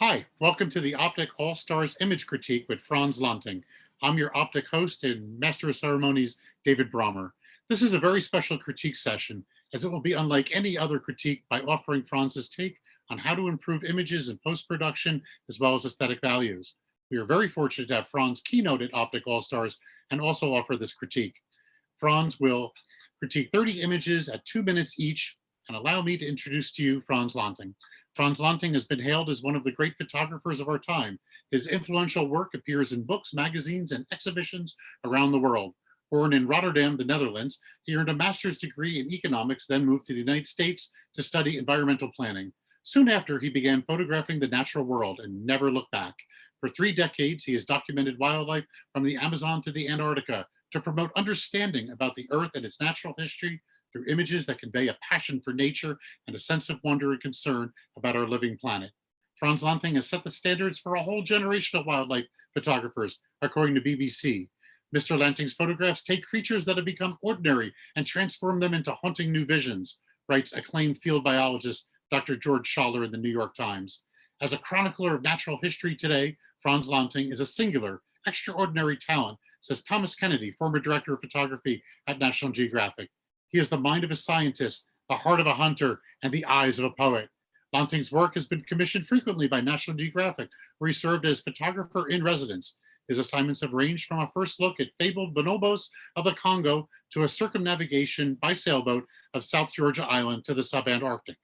Hi, welcome to the OPTIC All-Stars Image Critique with Frans Lanting. I'm your OPTIC host and Master of Ceremonies, David Brommer. This is a very special critique session, as it will be unlike any other critique by offering Frans's take on how to improve images in post-production as well as aesthetic values. We are very fortunate to have Frans keynote at OPTIC All-Stars and also offer this critique. Frans will critique 30 images at 2 minutes each, and allow me to introduce to you Frans Lanting. Frans Lanting has been hailed as one of the great photographers of our time. His influential work appears in books, magazines, and exhibitions around the world. Born in Rotterdam, the Netherlands, he earned a master's degree in economics, then moved to the United States to study environmental planning. Soon after, he began photographing the natural world and never looked back. For 3 decades, he has documented wildlife from the Amazon to the Antarctica to promote understanding about the Earth and its natural history through images that convey a passion for nature and a sense of wonder and concern about our living planet. Frans Lanting has set the standards for a whole generation of wildlife photographers, according to BBC. Mr. Lanting's photographs take creatures that have become ordinary and transform them into haunting new visions, writes acclaimed field biologist Dr. George Schaller in the New York Times. As a chronicler of natural history today, Frans Lanting is a singular, extraordinary talent, says Thomas Kennedy, former director of photography at National Geographic. He has the mind of a scientist, the heart of a hunter, and the eyes of a poet. Lanting's work has been commissioned frequently by National Geographic, where he served as photographer in residence. His assignments have ranged from a first look at fabled bonobos of the Congo to a circumnavigation by sailboat of South Georgia Island to the subantarctic.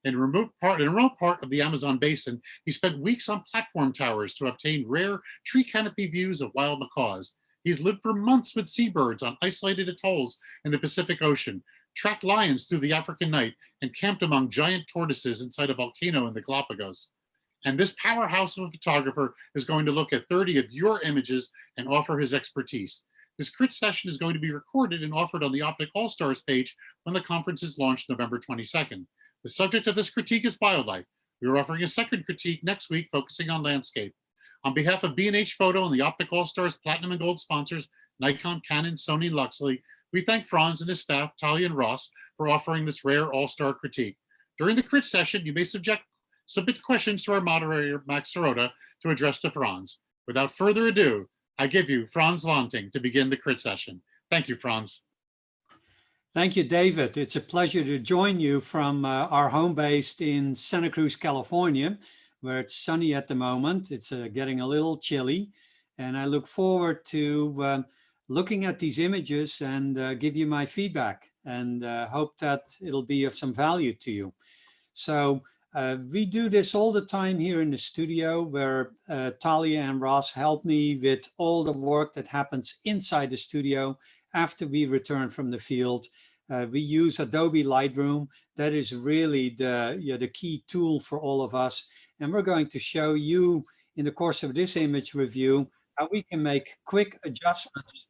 In a remote part of the Amazon basin, he spent weeks on platform towers to obtain rare tree canopy views of wild macaws. He's lived for months with seabirds on isolated atolls in the Pacific Ocean, tracked lions through the African night, and camped among giant tortoises inside a volcano in the Galapagos. And this powerhouse of a photographer is going to look at 30 of your images and offer his expertise. This crit session is going to be recorded and offered on the OPTIC All-Stars page when the conference is launched November 22nd. The subject of this critique is wildlife. We are offering a second critique next week focusing on landscape. On behalf of B&H Photo and the OPTIC All-Stars Platinum and Gold sponsors, Nikon, Canon, Sony, and Luxley, we thank Frans and his staff, Talia and Ross, for offering this rare all-star critique. During the crit session, you may submit questions to our moderator, Max Sirota, to address to Frans. Without further ado, I give you Frans Lanting to begin the crit session. Thank you, Frans. Thank you, David. It's a pleasure to join you from our home base in Santa Cruz, California, where it's sunny at the moment. It's getting a little chilly, and I look forward to looking at these images and give you my feedback, and hope that it'll be of some value to you. So we do this all the time here in the studio, where Talia and Ross help me with all the work that happens inside the studio after we return from the field. We use Adobe Lightroom. That is really the key tool for all of us. And we're going to show you in the course of this image review how we can make quick adjustments.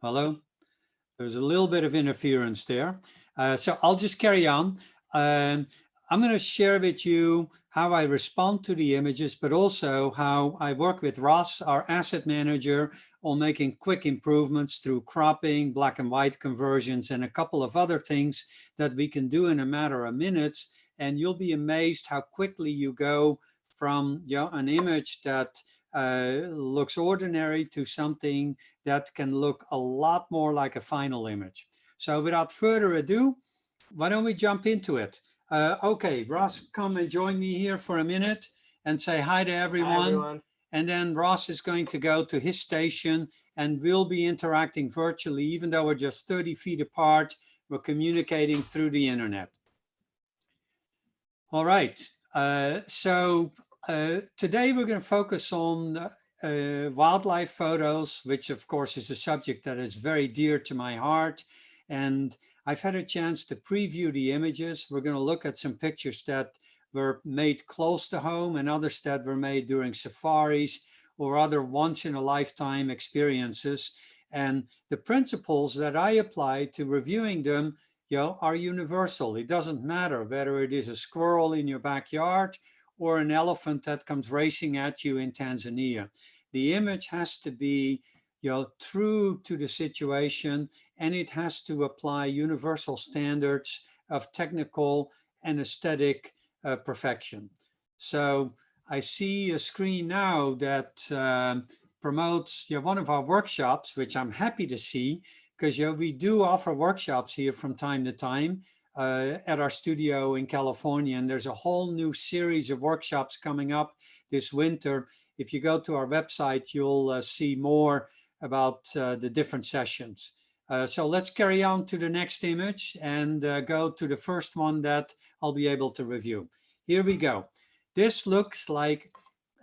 Hello? There's a little bit of interference there. So I'll just carry on. I'm going to share with you how I respond to the images, but also how I work with Ross, our asset manager, on making quick improvements through cropping, black and white conversions, and a couple of other things that we can do in a matter of minutes. And you'll be amazed how quickly you go from an image that looks ordinary to something that can look a lot more like a final image. So without further ado, why don't we jump into it? Okay, Ross, come and join me here for a minute and say hi to everyone. Hi, everyone. And then Ross is going to go to his station, and we'll be interacting virtually. Even though we're just 30 feet apart, we're communicating through the internet. All right, so today we're going to focus on wildlife photos, which of course is a subject that is very dear to my heart. And I've had a chance to preview the images. We're going to look at some pictures that were made close to home and others that were made during safaris or other once-in-a-lifetime experiences. And the principles that I apply to reviewing them, are universal. It doesn't matter whether it is a squirrel in your backyard or an elephant that comes racing at you in Tanzania. The image has to be true to the situation, and it has to apply universal standards of technical and aesthetic perfection. So I see a screen now that promotes one of our workshops, which I'm happy to see, because we do offer workshops here from time to time at our studio in California. And there's a whole new series of workshops coming up this winter. If you go to our website, you'll see more about the different sessions. So let's carry on to the next image and go to the first one that I'll be able to review. Here we go. This looks like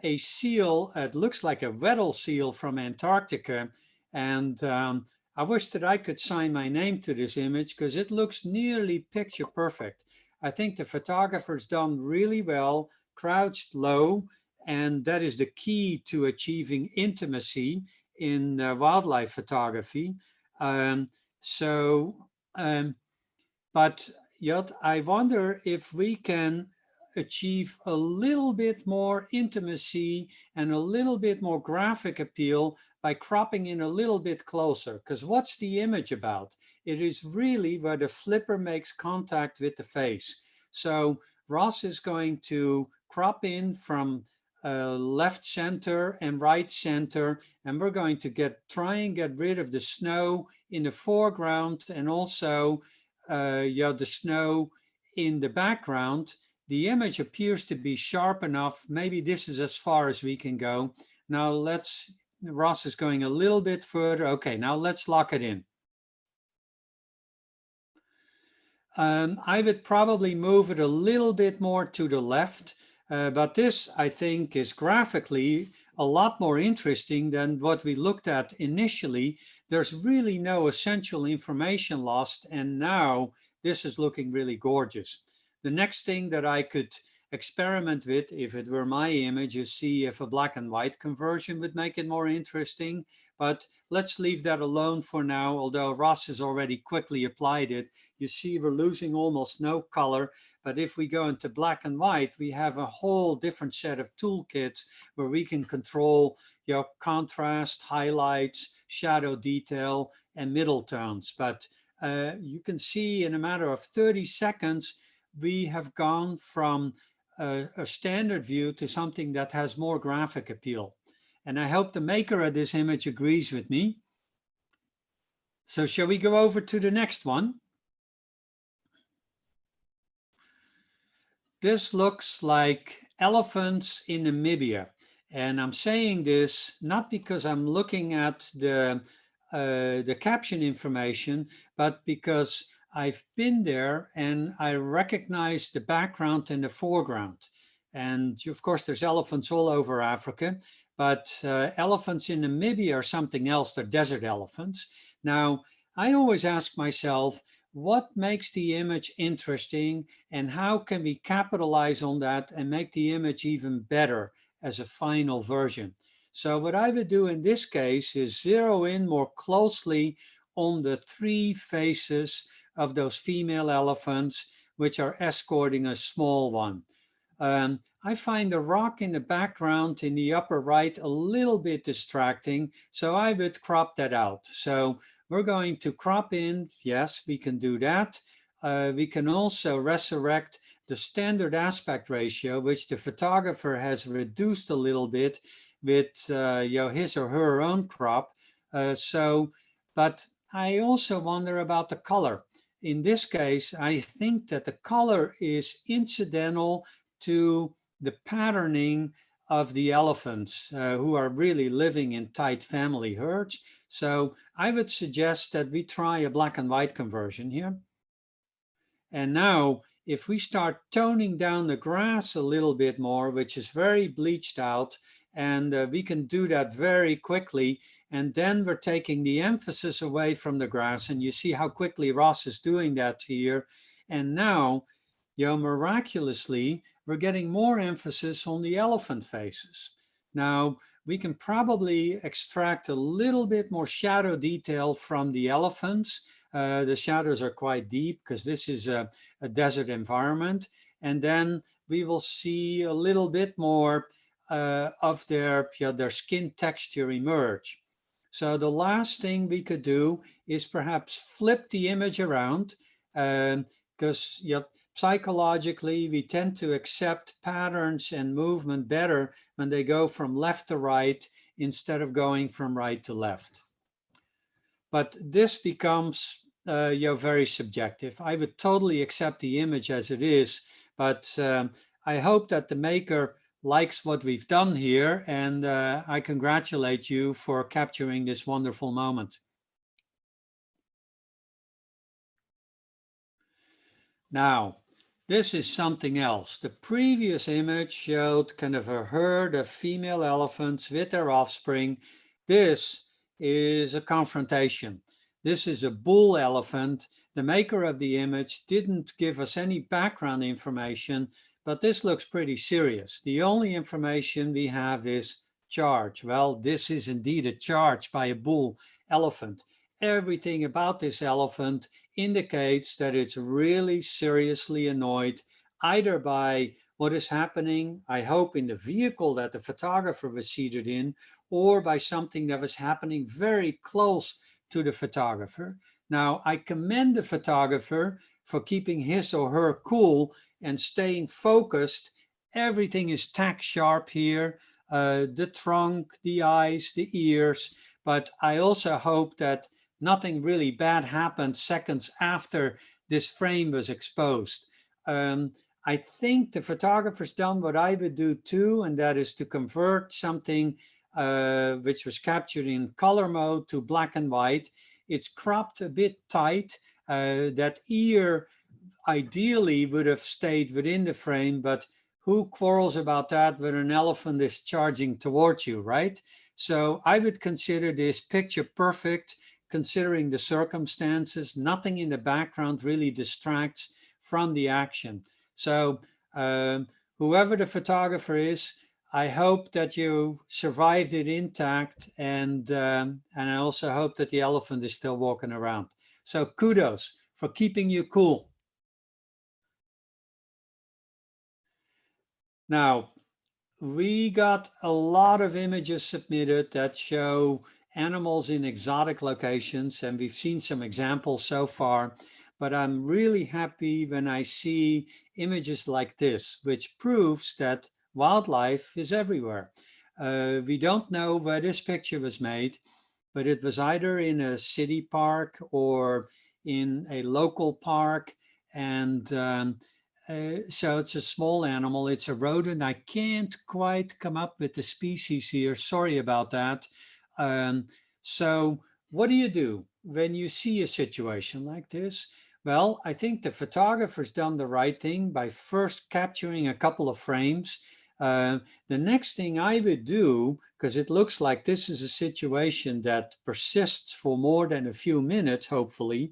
a seal. It looks like a Weddell seal from Antarctica. And I wish that I could sign my name to this image because it looks nearly picture perfect. I think the photographer's done really well, crouched low, and that is the key to achieving intimacy in wildlife photography. Um, so, but yet I wonder if we can achieve a little bit more intimacy and a little bit more graphic appeal by cropping in a little bit closer. Because what's the image about? It is really where the flipper makes contact with the face. So Ross is going to crop in from left center and right center, and we're going to try and get rid of the snow in the foreground and also the snow in the background. The image appears to be sharp enough. Maybe this is as far as we can go. Now Ross is going a little bit further. Okay, now let's lock it in. I would probably move it a little bit more to the left, but this I think is graphically a lot more interesting than what we looked at initially. There's really no essential information lost, and now this is looking really gorgeous. The next thing that I could experiment with, if it were my image, is see if a black and white conversion would make it more interesting. But let's leave that alone for now, although Ross has already quickly applied it. You see we're losing almost no color, but if we go into black and white, we have a whole different set of toolkits where we can control contrast, highlights, shadow detail, and middle tones. But you can see in a matter of 30 seconds, we have gone from a standard view to something that has more graphic appeal. And I hope the maker of this image agrees with me. So shall we go over to the next one? This looks like elephants in Namibia. And I'm saying this not because I'm looking at the caption information, but because I've been there and I recognize the background and the foreground. And of course, there's elephants all over Africa, but elephants in Namibia are something else. They're desert elephants. Now, I always ask myself, what makes the image interesting and how can we capitalize on that and make the image even better as a final version? So what I would do in this case is zero in more closely on the three faces of those female elephants, which are escorting a small one. I find the rock in the background in the upper right a little bit distracting, so I would crop that out. So we're going to crop in, yes, we can do that. We can also resurrect the standard aspect ratio, which the photographer has reduced a little bit with his or her own crop. But I also wonder about the color. In this case, I think that the color is incidental to the patterning of the elephants who are really living in tight family herds. So I would suggest that we try a black and white conversion here. And now if we start toning down the grass a little bit more, which is very bleached out, and we can do that very quickly, and then we're taking the emphasis away from the grass, and you see how quickly Ross is doing that here. And now, miraculously, we're getting more emphasis on the elephant faces. Now, we can probably extract a little bit more shadow detail from the elephants. The shadows are quite deep because this is a desert environment. And then we will see a little bit more of their skin texture emerge. So the last thing we could do is perhaps flip the image around, because psychologically we tend to accept patterns and movement better when they go from left to right instead of going from right to left. But this becomes very subjective. I would totally accept the image as it is, but I hope that the maker likes what we've done here, and I congratulate you for capturing this wonderful moment. Now, this is something else. The previous image showed kind of a herd of female elephants with their offspring. This is a confrontation. This is a bull elephant. The maker of the image didn't give us any background information, but this looks pretty serious. The only information we have is charge. Well, this is indeed a charge by a bull elephant. Everything about this elephant indicates that it's really seriously annoyed, either by what is happening, I hope, in the vehicle that the photographer was seated in, or by something that was happening very close to the photographer. Now, I commend the photographer for keeping his or her cool and staying focused. Everything is tack sharp here, the trunk, the eyes, the ears, but I also hope that nothing really bad happened seconds after this frame was exposed. I think the photographer's done what I would do too, and that is to convert something which was captured in color mode to black and white. It's cropped a bit tight. That ear ideally would have stayed within the frame, but who quarrels about that when an elephant is charging towards you, right? So I would consider this picture perfect, considering the circumstances. Nothing in the background really distracts from the action. So whoever the photographer is, I hope that you survived it intact, and I also hope that the elephant is still walking around. So kudos for keeping you cool. Now, we got a lot of images submitted that show animals in exotic locations, and we've seen some examples so far, but I'm really happy when I see images like this, which proves that wildlife is everywhere. We don't know where this picture was made, but it was either in a city park or in a local park, and so it's a small animal. It's a rodent. I can't quite come up with the species here. Sorry about that. So what do you do when you see a situation like this? Well, I think the photographer's done the right thing by first capturing a couple of frames. The next thing I would do, because it looks like this is a situation that persists for more than a few minutes, hopefully,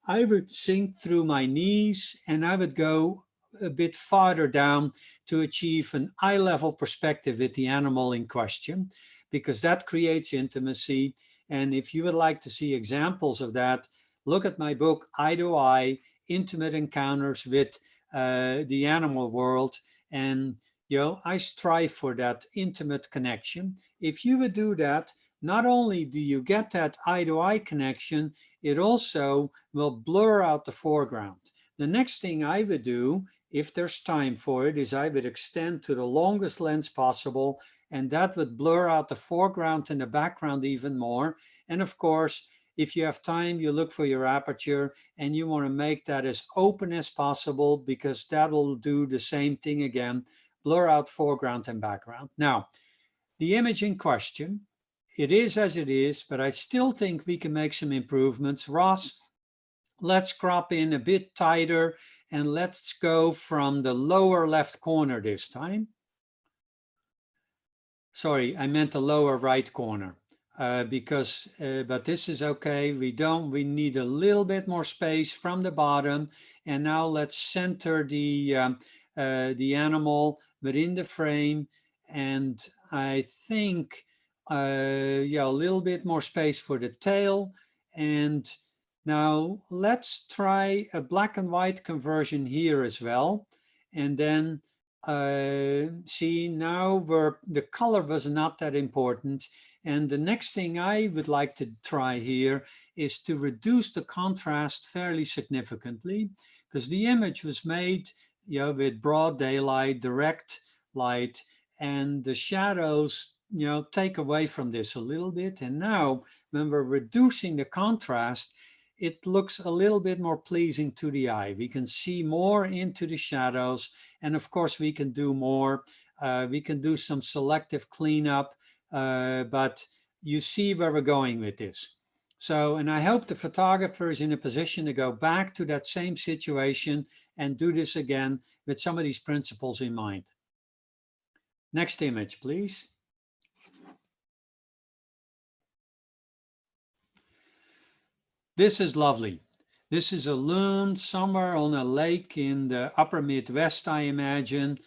I would sink through my knees and I would go a bit farther down to achieve an eye-level perspective with the animal in question, because that creates intimacy. And if you would like to see examples of that, look at my book, Eye to Eye, Intimate Encounters with the Animal World. And I strive for that intimate connection. If you would do that, not only do you get that eye-to-eye connection, it also will blur out the foreground. The next thing I would do, if there's time for it, is I would extend to the longest lens possible, and that would blur out the foreground and the background even more. And of course, if you have time, you look for your aperture and you want to make that as open as possible, because that'll do the same thing again, blur out foreground and background. Now, the image in question, it is as it is, but I still think we can make some improvements. Ross, let's crop in a bit tighter and let's go from the lower left corner this time. Sorry, I meant the lower right corner. But this is okay. We need a little bit more space from the bottom. And now let's center the animal within the frame. And I think, a little bit more space for the tail. And now let's try a black and white conversion here as well. And then see, now the color was not that important. And the next thing I would like to try here is to reduce the contrast fairly significantly, because the image was made, you know, with broad daylight, direct light, and the shadows, you know, take away from this a little bit. And now when we're reducing the contrast, it looks a little bit more pleasing to the eye. We can see more into the shadows, and of course we can do more. We can do some selective cleanup, but you see where we're going with this. So, and I hope the photographer is in a position to go back to that same situation and do this again with some of these principles in mind. Next image, please. This is lovely. This is a loon somewhere on a lake in the upper Midwest, I imagine.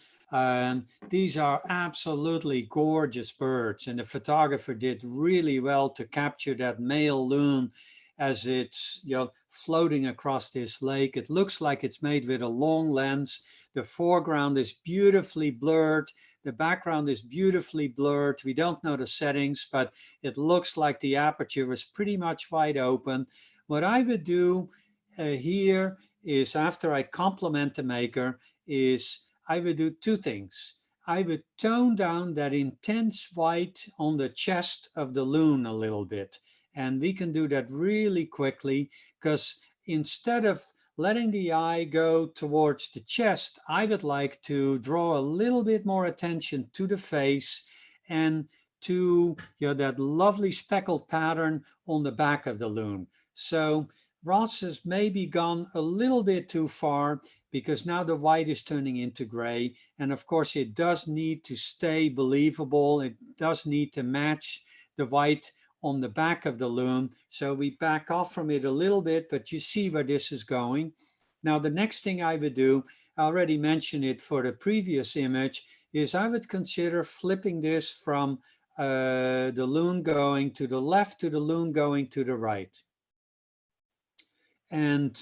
These are absolutely gorgeous birds, and the photographer did really well to capture that male loon as it's, you know, floating across this lake. It looks like it's made with a long lens. The foreground is beautifully blurred. The background is beautifully blurred. We don't know the settings, but it looks like the aperture is pretty much wide open. What I would do here is, after I compliment the maker, is I would do two things. I would tone down that intense white on the chest of the loon a little bit. And we can do that really quickly, because instead of letting the eye go towards the chest, I would like to draw a little bit more attention to the face and to, you know, that lovely speckled pattern on the back of the loon. So Ross has maybe gone a little bit too far, because now the white is turning into gray. And of course, it does need to stay believable. It does need to match the white on the back of the loon. So we back off from it a little bit, but you see where this is going. Now, the next thing I would do, I already mentioned it for the previous image, is I would consider flipping this from the loon going to the left to the loon going to the right. And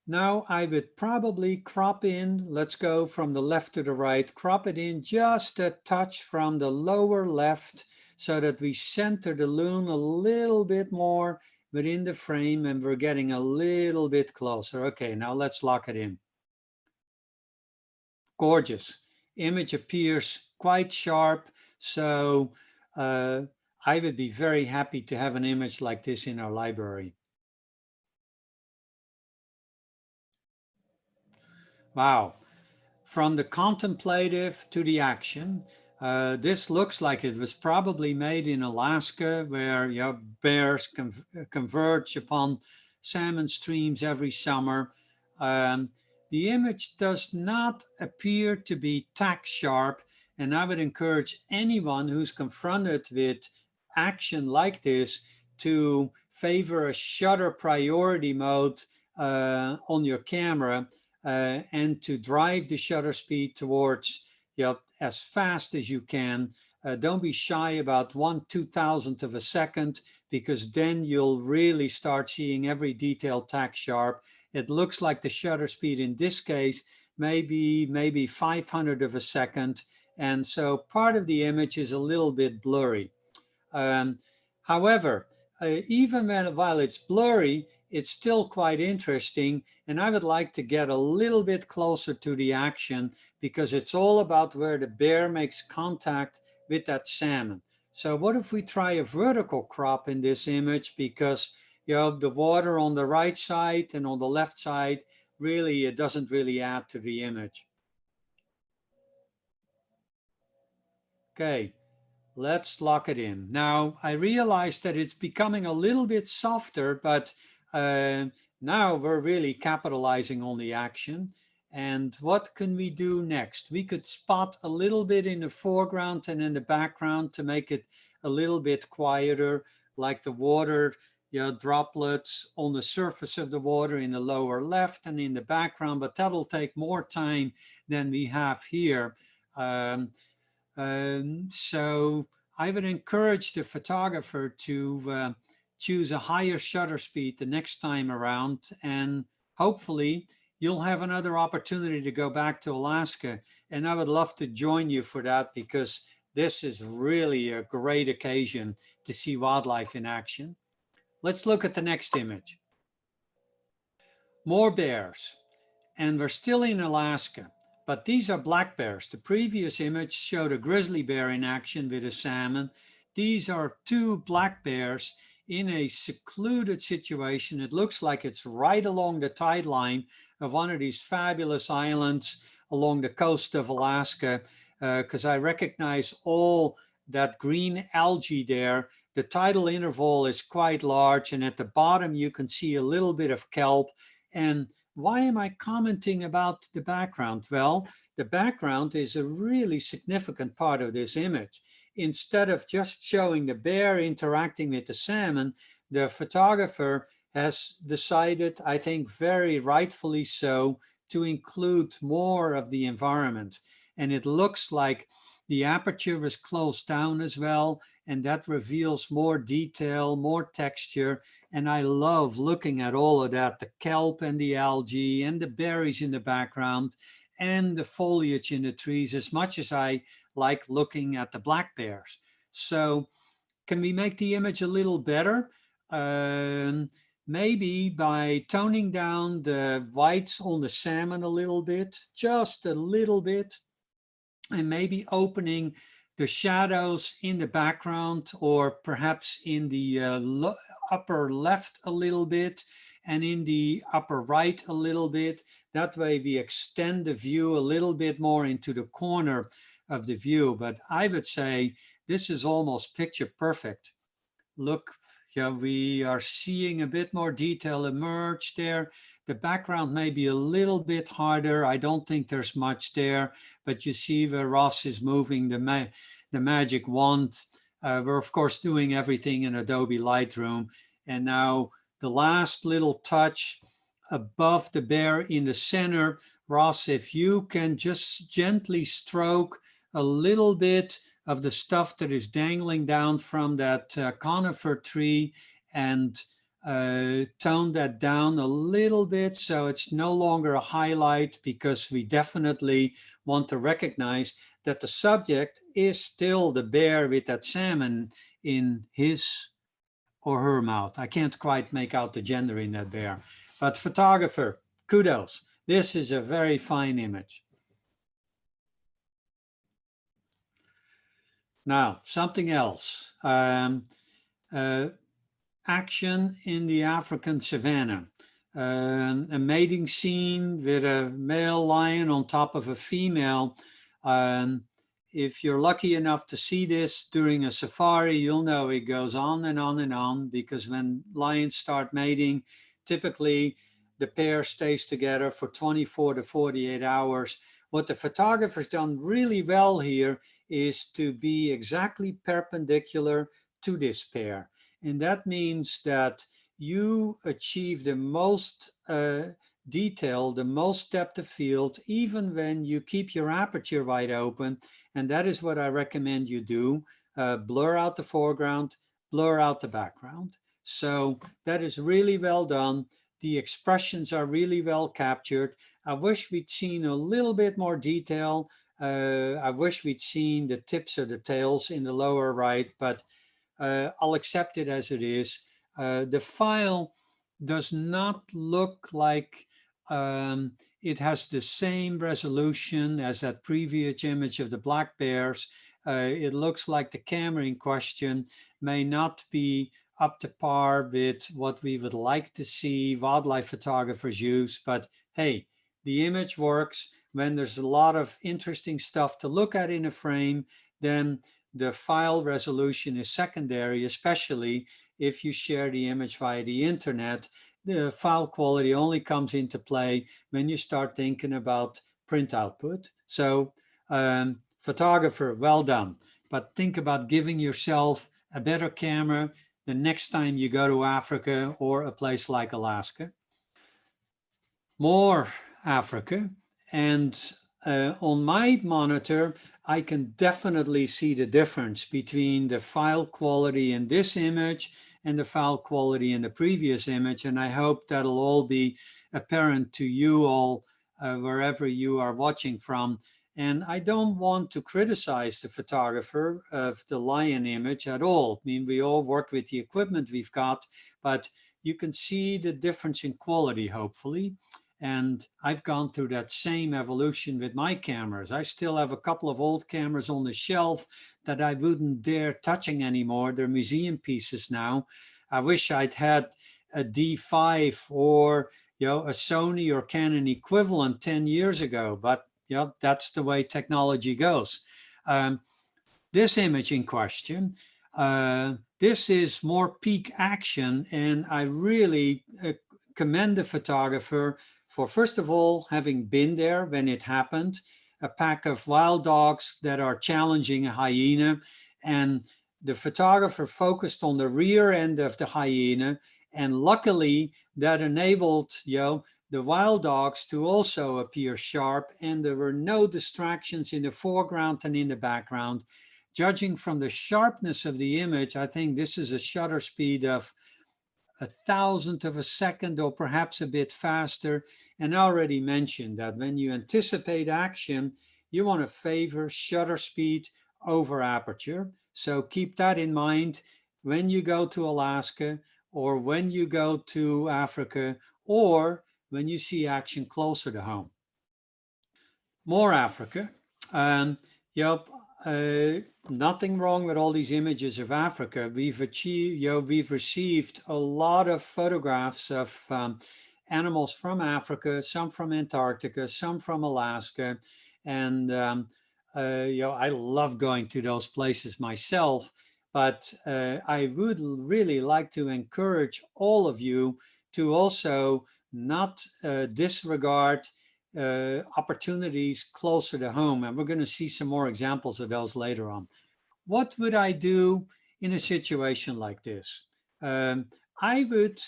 now I would probably crop in, let's go from the left to the right, crop it in just a touch from the lower left, so that we center the loon a little bit more within the frame, and we're getting a little bit closer. Okay, now let's lock it in. Gorgeous. Image appears quite sharp, so I would be very happy to have an image like this in our library. Wow. From the contemplative to the action, this looks like it was probably made in Alaska, where, you know, bears converge upon salmon streams every summer. The image does not appear to be tack sharp, and I would encourage anyone who's confronted with action like this to favor a shutter priority mode on your camera, and to drive the shutter speed towards, you know, as fast as you can. Don't be shy about 1/2000th of a second, because then you'll really start seeing every detail tack sharp. It looks like the shutter speed in this case maybe 500th of a second, and so part of the image is a little bit blurry. However, even while it's blurry, it's still quite interesting, and I would like to get a little bit closer to the action, because it's all about where the bear makes contact with that salmon. So what if we try a vertical crop in this image, because, you know, the water on the right side and on the left side, really, it doesn't really add to the image. Okay. Let's lock it in. Now, I realize that it's becoming a little bit softer, but now we're really capitalizing on the action. And what can we do next? We could spot a little bit in the foreground and in the background to make it a little bit quieter, like the water, you know, droplets on the surface of the water in the lower left and in the background, but that'll take more time than we have here. So I would encourage the photographer to choose a higher shutter speed the next time around, and hopefully you'll have another opportunity to go back to Alaska, and I would love to join you for that, because this is really a great occasion to see wildlife in action. Let's look at the next image. More bears. And we're still in Alaska, but these are black bears. The previous image showed a grizzly bear in action with a salmon. These are two black bears in a secluded situation. It looks like it's right along the tide line of one of these fabulous islands along the coast of Alaska, because I recognize all that green algae there. The tidal interval is quite large, and at the bottom you can see a little bit of kelp. And why am I commenting about the background? Well, the background is a really significant part of this image. Instead of just showing the bear interacting with the salmon, the photographer has decided, I think very rightfully so, to include more of the environment. And it looks like the aperture is closed down as well, and that reveals more detail, more texture. And I love looking at all of that, the kelp and the algae and the berries in the background and the foliage in the trees, as much as I like looking at the black bears. So can we make the image a little better? Maybe by toning down the whites on the salmon a little bit, just a little bit, and maybe opening the shadows in the background, or perhaps in the upper left a little bit and in the upper right a little bit. That way we extend the view a little bit more into the corner of the view. But I would say this is almost picture perfect. Look, yeah, we are seeing a bit more detail emerge there. The background may be a little bit harder. I don't think there's much there, but you see where Ross is moving the magic wand. We're of course doing everything in Adobe Lightroom. And now the last little touch above the bear in the center. Ross, if you can just gently stroke a little bit of the stuff that is dangling down from that conifer tree, and tone that down a little bit so it's no longer a highlight, because we definitely want to recognize that the subject is still the bear with that salmon in his or her mouth. I can't quite make out the gender in that bear, but photographer, kudos. This is a very fine image. Now, something else. Action in the African savanna. A mating scene with a male lion on top of a female. If you're lucky enough to see this during a safari, you'll know it goes on and on and on, because when lions start mating, typically the pair stays together for 24 to 48 hours. What the photographer's done really well here is to be exactly perpendicular to this pair. And that means that you achieve the most detail, the most depth of field, even when you keep your aperture wide open. And that is what I recommend you do. Blur out the foreground, blur out the background. So that is really well done. The expressions are really well captured. I wish we'd seen a little bit more detail. I wish we'd seen the tips of the tails in the lower right, but I'll accept it as it is. The file does not look like it has the same resolution as that previous image of the black bears. It looks like the camera in question may not be up to par with what we would like to see wildlife photographers use, but hey, the image works. When there's a lot of interesting stuff to look at in a frame, then the file resolution is secondary, especially if you share the image via the internet. The file quality only comes into play when you start thinking about print output. So photographer, well done. But think about giving yourself a better camera the next time you go to Africa or a place like Alaska. More Africa. And on my monitor, I can definitely see the difference between the file quality in this image and the file quality in the previous image. And I hope that'll all be apparent to you all wherever you are watching from. And I don't want to criticize the photographer of the lion image at all. I mean, we all work with the equipment we've got, but you can see the difference in quality, hopefully. And I've gone through that same evolution with my cameras. I still have a couple of old cameras on the shelf that I wouldn't dare touching anymore. They're museum pieces now. I wish I'd had a D5 or a Sony or Canon equivalent 10 years ago, but that's the way technology goes. This image in question, this is more peak action, and I really commend the photographer for, first of all, having been there when it happened, a pack of wild dogs that are challenging a hyena, and the photographer focused on the rear end of the hyena, and luckily that enabled the wild dogs to also appear sharp, and there were no distractions in the foreground and in the background. Judging from the sharpness of the image, I think this is a shutter speed of 1,000th of a second or perhaps a bit faster. And I already mentioned that when you anticipate action, you want to favor shutter speed over aperture. So keep that in mind when you go to Alaska, or when you go to Africa, or when you see action closer to home. More Africa. Nothing wrong with all these images of Africa. We've received a lot of photographs of animals from Africa, some from Antarctica, some from Alaska, and I love going to those places myself. But I would really like to encourage all of you to also not disregard opportunities closer to home. And we're going to see some more examples of those later on. What would I do in a situation like this? I would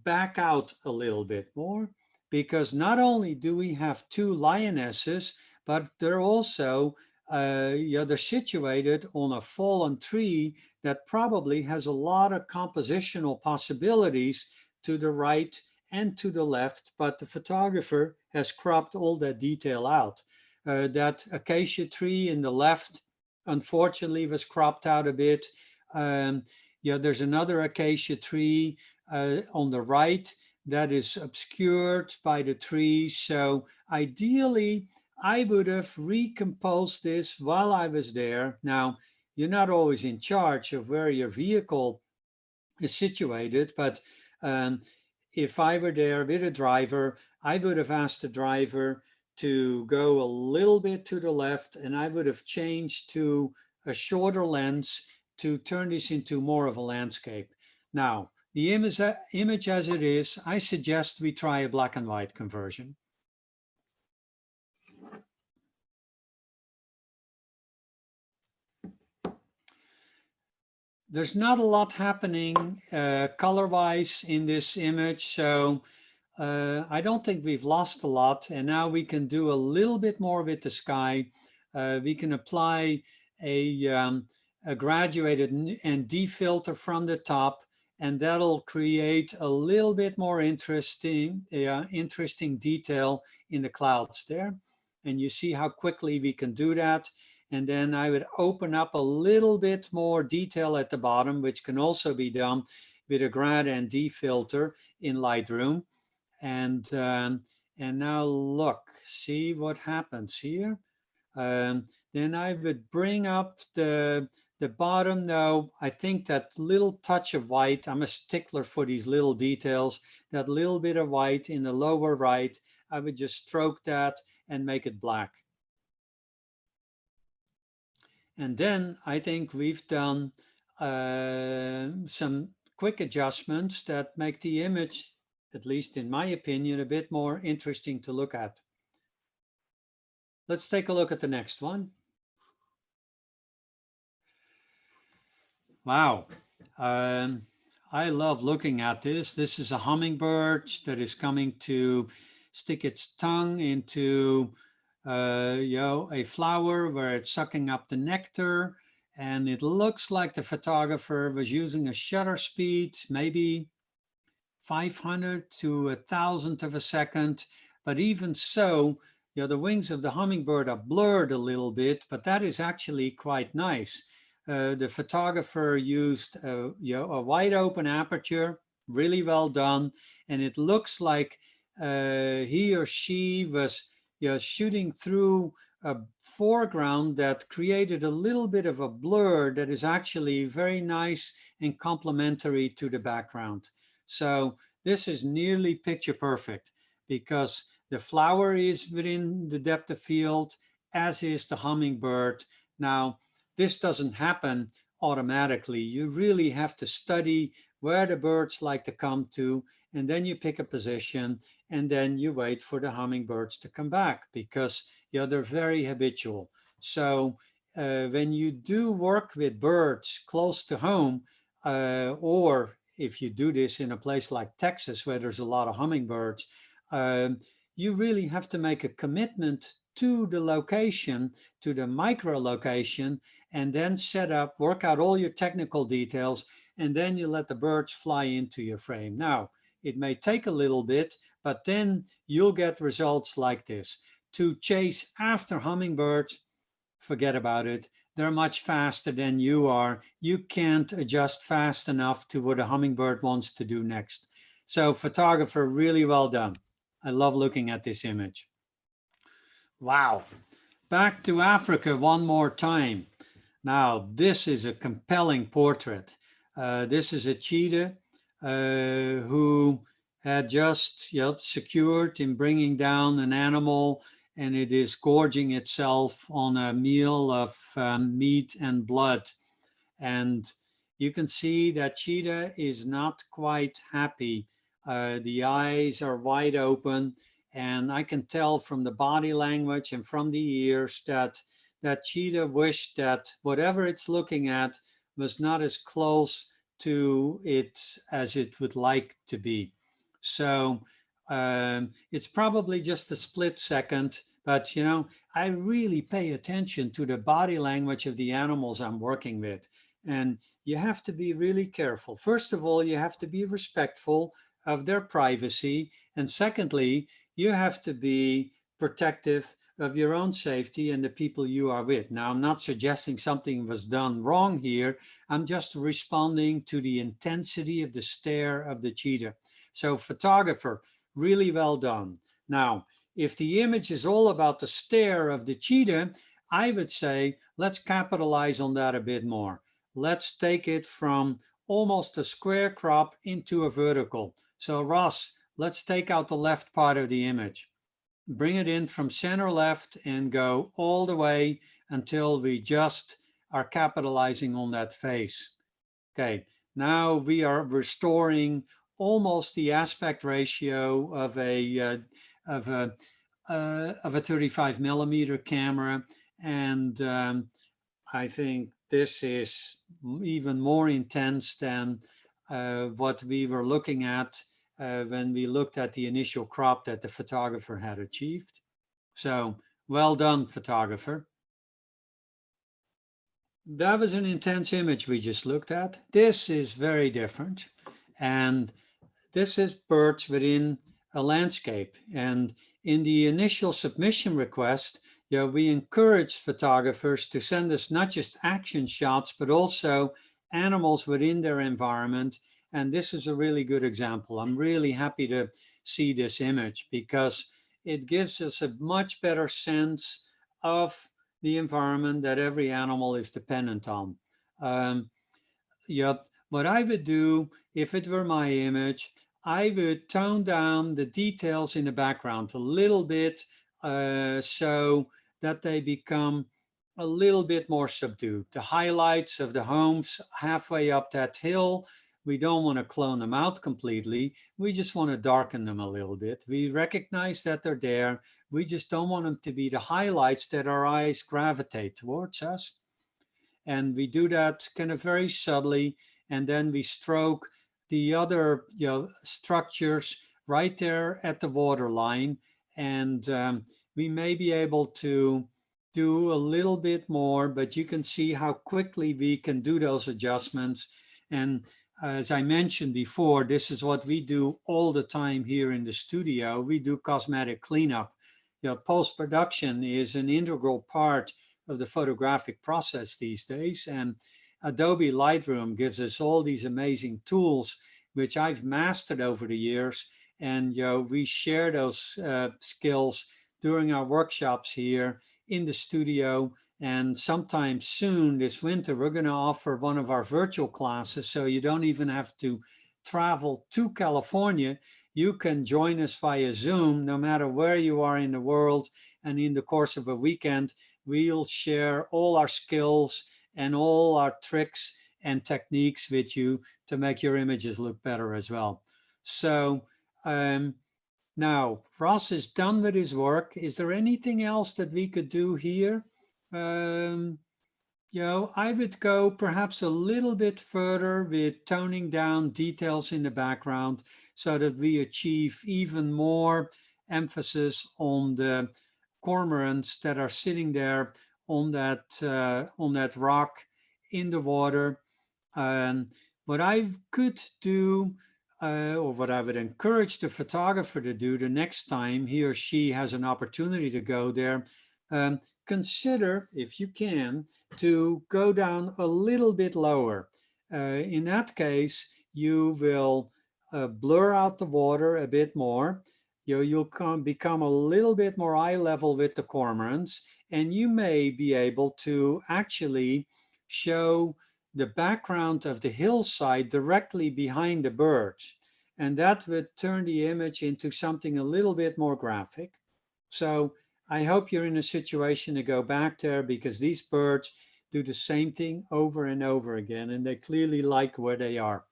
back out a little bit more, because not only do we have two lionesses, but they're also they're situated on a fallen tree that probably has a lot of compositional possibilities to the right and to the left, but the photographer has cropped all that detail out. That acacia tree in the left, unfortunately, was cropped out a bit. There's another acacia tree on the right that is obscured by the trees. So ideally, I would have recomposed this while I was there. Now, you're not always in charge of where your vehicle is situated, but if I were there with a driver, I would have asked the driver to go a little bit to the left, and I would have changed to a shorter lens to turn this into more of a landscape. Now, the image as it is, I suggest we try a black and white conversion. There's not a lot happening color-wise in this image, so I don't think we've lost a lot. And now we can do a little bit more with the sky. We can apply a graduated ND filter from the top, and that'll create a little bit more interesting detail in the clouds there. And you see how quickly we can do that. And then I would open up a little bit more detail at the bottom, which can also be done with a grad ND filter in Lightroom. And now look, see what happens here. Then I would bring up the bottom. Now, I think that little touch of white, I'm a stickler for these little details, that little bit of white in the lower right, I would just stroke that and make it black. And then I think we've done some quick adjustments that make the image, at least in my opinion, a bit more interesting to look at. Let's take a look at the next one. Wow. I love looking at this. This is a hummingbird that is coming to stick its tongue into a flower where it's sucking up the nectar, and it looks like the photographer was using a shutter speed, maybe 500 to 1,000th of a second. But even so, the wings of the hummingbird are blurred a little bit, but that is actually quite nice. The photographer used a wide open aperture, really well done, and it looks like he or she was shooting through a foreground that created a little bit of a blur that is actually very nice and complementary to the background. So this is nearly picture perfect because the flower is within the depth of field, as is the hummingbird. Now, this doesn't happen automatically. You really have to study where the birds like to come to, and then you pick a position, and then you wait for the hummingbirds to come back because they're very habitual. So when you do work with birds close to home, or if you do this in a place like Texas where there's a lot of hummingbirds, you really have to make a commitment to the location, to the micro location, and then set up, work out all your technical details, and then you let the birds fly into your frame. Now, it may take a little bit, but then you'll get results like this. To chase after hummingbirds, forget about it. They're much faster than you are. You can't adjust fast enough to what a hummingbird wants to do next. So photographer, really well done. I love looking at this image. Wow. Back to Africa one more time. Now, this is a compelling portrait. This is a cheetah who had just secured in bringing down an animal, and it is gorging itself on a meal of meat and blood. And you can see that cheetah is not quite happy. The eyes are wide open, and I can tell from the body language and from the ears that cheetah wished that whatever it's looking at was not as close to it as it would like to be. So it's probably just a split second, but I really pay attention to the body language of the animals I'm working with. And you have to be really careful. First of all, you have to be respectful of their privacy. And secondly, you have to be protective of your own safety and the people you are with. Now, I'm not suggesting something was done wrong here. I'm just responding to the intensity of the stare of the cheetah. So photographer, really well done. Now, if the image is all about the stare of the cheetah, I would say, let's capitalize on that a bit more. Let's take it from almost a square crop into a vertical. So Ross, let's take out the left part of the image. Bring it in from center left and go all the way until we just are capitalizing on that face. Okay, now we are restoring almost the aspect ratio of a 35 millimeter camera, and I think this is even more intense than what we were looking at when we looked at the initial crop that the photographer had achieved. So well done, photographer. That was an intense image we just looked at. This is very different. And this is birds within a landscape. And in the initial submission request, we encouraged photographers to send us not just action shots, but also animals within their environment. And this is a really good example. I'm really happy to see this image because it gives us a much better sense of the environment that every animal is dependent on. What I would do if it were my image, I would tone down the details in the background a little bit so that they become a little bit more subdued. The highlights of the homes halfway up that hill, we don't want to clone them out completely. We just want to darken them a little bit. We recognize that they're there. We just don't want them to be the highlights that our eyes gravitate towards us. And we do that kind of very subtly. And then we stroke the other structures right there at the waterline. And we may be able to do a little bit more, but you can see how quickly we can do those adjustments. And as I mentioned before, this is what we do all the time here in the studio. We do cosmetic cleanup. post-production is an integral part of the photographic process these days. And Adobe Lightroom gives us all these amazing tools, which I've mastered over the years. And we share those skills during our workshops here in the studio. And sometime soon this winter, we're going to offer one of our virtual classes. So you don't even have to travel to California. You can join us via Zoom, no matter where you are in the world. And in the course of a weekend, we'll share all our skills and all our tricks and techniques with you to make your images look better as well. So now Ross is done with his work. Is there anything else that we could do here? I would go perhaps a little bit further with toning down details in the background so that we achieve even more emphasis on the cormorants that are sitting there on that rock in the water. What I could do, or what I would encourage the photographer to do the next time he or she has an opportunity to go there, consider, if you can, to go down a little bit lower. In that case, you will blur out the water a bit more. You'll become a little bit more eye level with the cormorants, and you may be able to actually show the background of the hillside directly behind the birds. And that would turn the image into something a little bit more graphic. So I hope you're in a situation to go back there, because these birds do the same thing over and over again, and they clearly like where they are.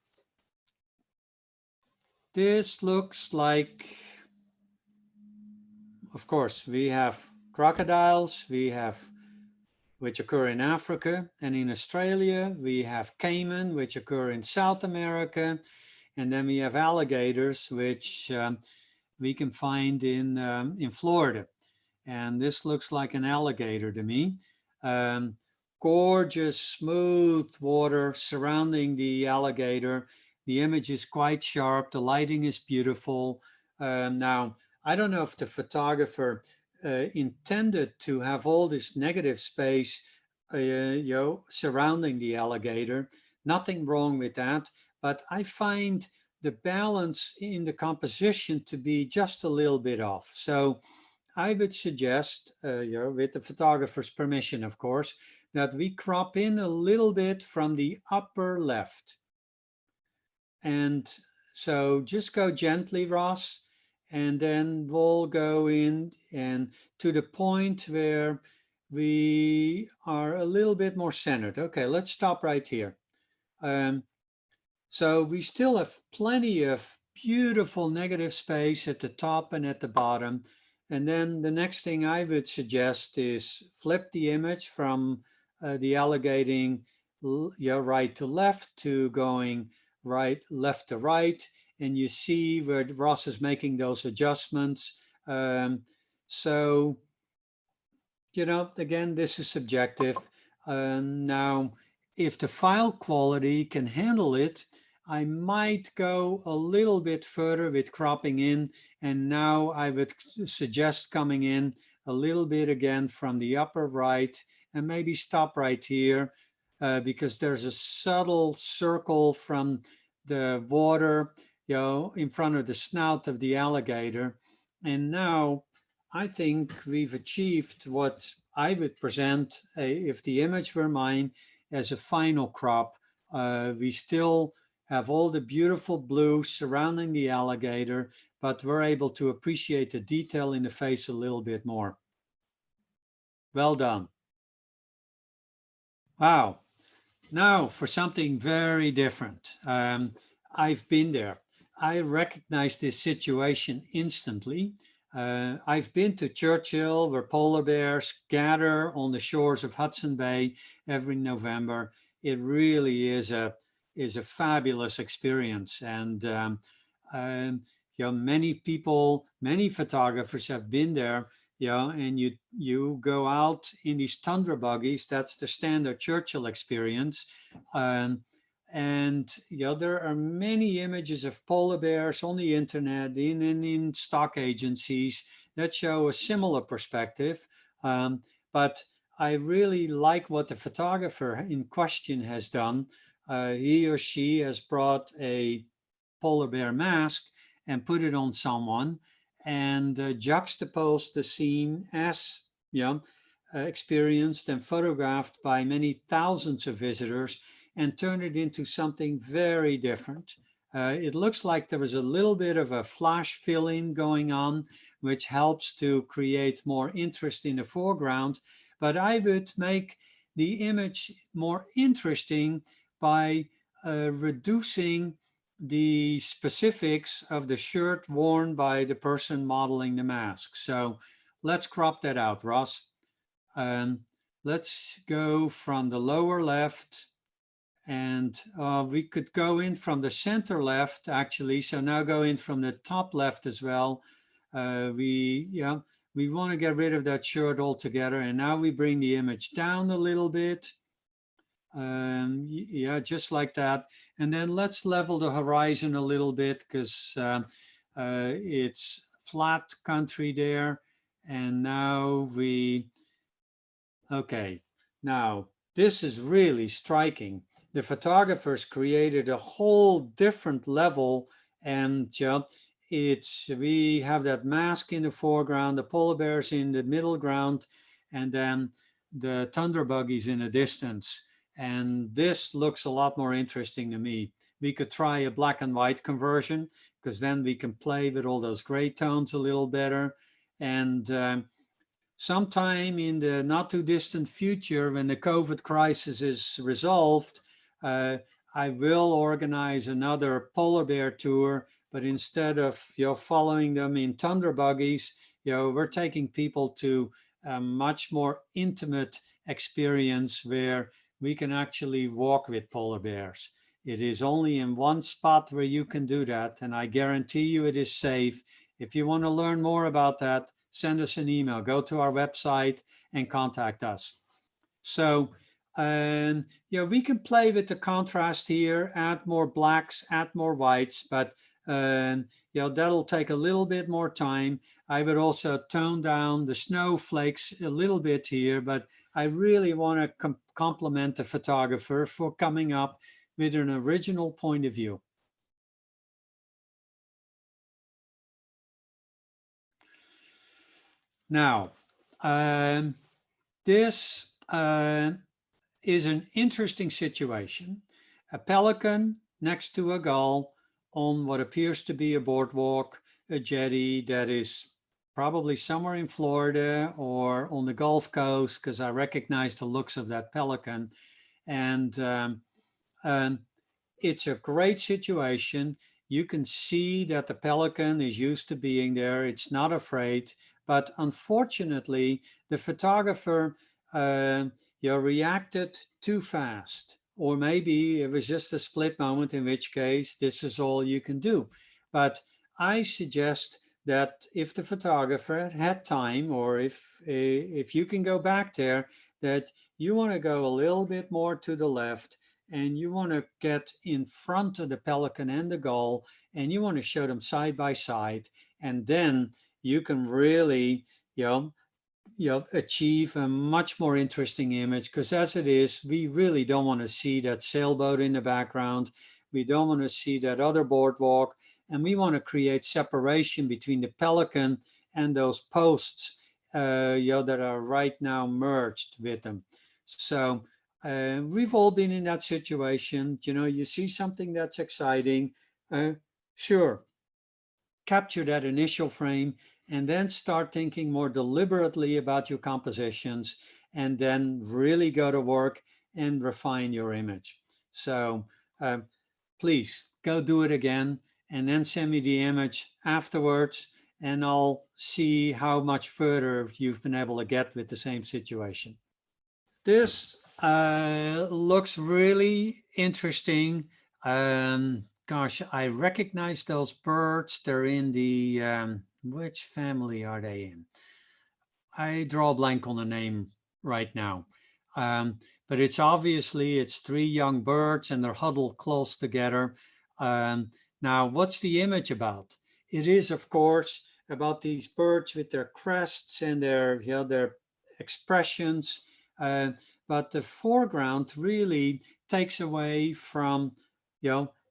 This looks like, of course, we have crocodiles, which occur in Africa and in Australia. We have caiman, which occur in South America. And then we have alligators, which we can find in Florida. And this looks like an alligator to me. Gorgeous, smooth water surrounding the alligator. The image is quite sharp. The lighting is beautiful. Now, I don't know if the photographer intended to have all this negative space, surrounding the alligator. Nothing wrong with that. But I find the balance in the composition to be just a little bit off. So I would suggest, with the photographer's permission, of course, that we crop in a little bit from the upper left. And so just go gently, Ross, and then we'll go in and to the point where we are a little bit more centered. Okay, let's stop right here. So we still have plenty of beautiful negative space at the top and at the bottom. And then the next thing I would suggest is flip the image from the alligating right to left to going left to right. And you see where Ross is making those adjustments. So, again, this is subjective. Now, if the file quality can handle it, I might go a little bit further with cropping in. And now I would suggest coming in a little bit again from the upper right and maybe stop right here because there's a subtle circle from the water, in front of the snout of the alligator. And now I think we've achieved what I would present if the image were mine as a final crop. We still have all the beautiful blue surrounding the alligator, but we're able to appreciate the detail in the face a little bit more. Well done. Wow. Now for something very different. I've been there. I recognize this situation instantly. I've been to Churchill, where polar bears gather on the shores of Hudson Bay every November. It really is a fabulous experience, and many people, many photographers have been there. And you go out in these tundra buggies. That's the standard Churchill experience. And there are many images of polar bears on the internet, in stock agencies that show a similar perspective. But I really like what the photographer in question has done. He or she has brought a polar bear mask and put it on someone and juxtaposed the scene as experienced and photographed by many thousands of visitors and turned it into something very different. It looks like there was a little bit of a flash fill-in going on, which helps to create more interest in the foreground. But I would make the image more interesting by reducing the specifics of the shirt worn by the person modeling the mask. So let's crop that out, Ross. Let's go from the lower left, and we could go in from the center left actually. So now go in from the top left as well. We want to get rid of that shirt altogether, and now we bring the image down a little bit. Yeah, just like that. And then let's level the horizon a little bit because it's flat country there. And now okay, now this is really striking. The photographers created a whole different level, and we have that mask in the foreground, the polar bears in the middle ground, and then the tundra buggies in the distance. And this looks a lot more interesting to me. We could try a black and white conversion because then we can play with all those gray tones a little better. And sometime in the not too distant future, when the COVID crisis is resolved, I will organize another polar bear tour, but instead of following them in tundra buggies, we're taking people to a much more intimate experience where we can actually walk with polar bears. It is only in one spot where you can do that, and I guarantee you it is safe. If you want to learn more about that, send us an email, go to our website and contact us. So, we can play with the contrast here, add more blacks, add more whites, but that'll take a little bit more time. I would also tone down the snowflakes a little bit here, but I really want to compliment the photographer for coming up with an original point of view. Now, this is an interesting situation. A pelican next to a gull on what appears to be a boardwalk, a jetty that is probably somewhere in Florida or on the Gulf Coast, because I recognize the looks of that pelican. And it's a great situation. You can see that the pelican is used to being there. It's not afraid. But unfortunately, the photographer reacted too fast. Or maybe it was just a split moment, in which case this is all you can do. But I suggest that if the photographer had time, or if you can go back there, that you want to go a little bit more to the left, and you want to get in front of the pelican and the gull, and you want to show them side by side, and then you can really achieve a much more interesting image. Because as it is, we really don't want to see that sailboat in the background. We don't want to see that other boardwalk, and we want to create separation between the pelican and those posts that are right now merged with them. So we've all been in that situation. You see something that's exciting, sure, capture that initial frame, and then start thinking more deliberately about your compositions, and then really go to work and refine your image. So please go do it again, and then send me the image afterwards, and I'll see how much further you've been able to get with the same situation. This looks really interesting. Gosh, I recognize those birds. They're in the, which family are they in? I draw a blank on the name right now. But it's obviously, it's three young birds and they're huddled close together. Now, what's the image about? It is, of course, about these birds with their crests and their, their expressions. But the foreground really takes away from,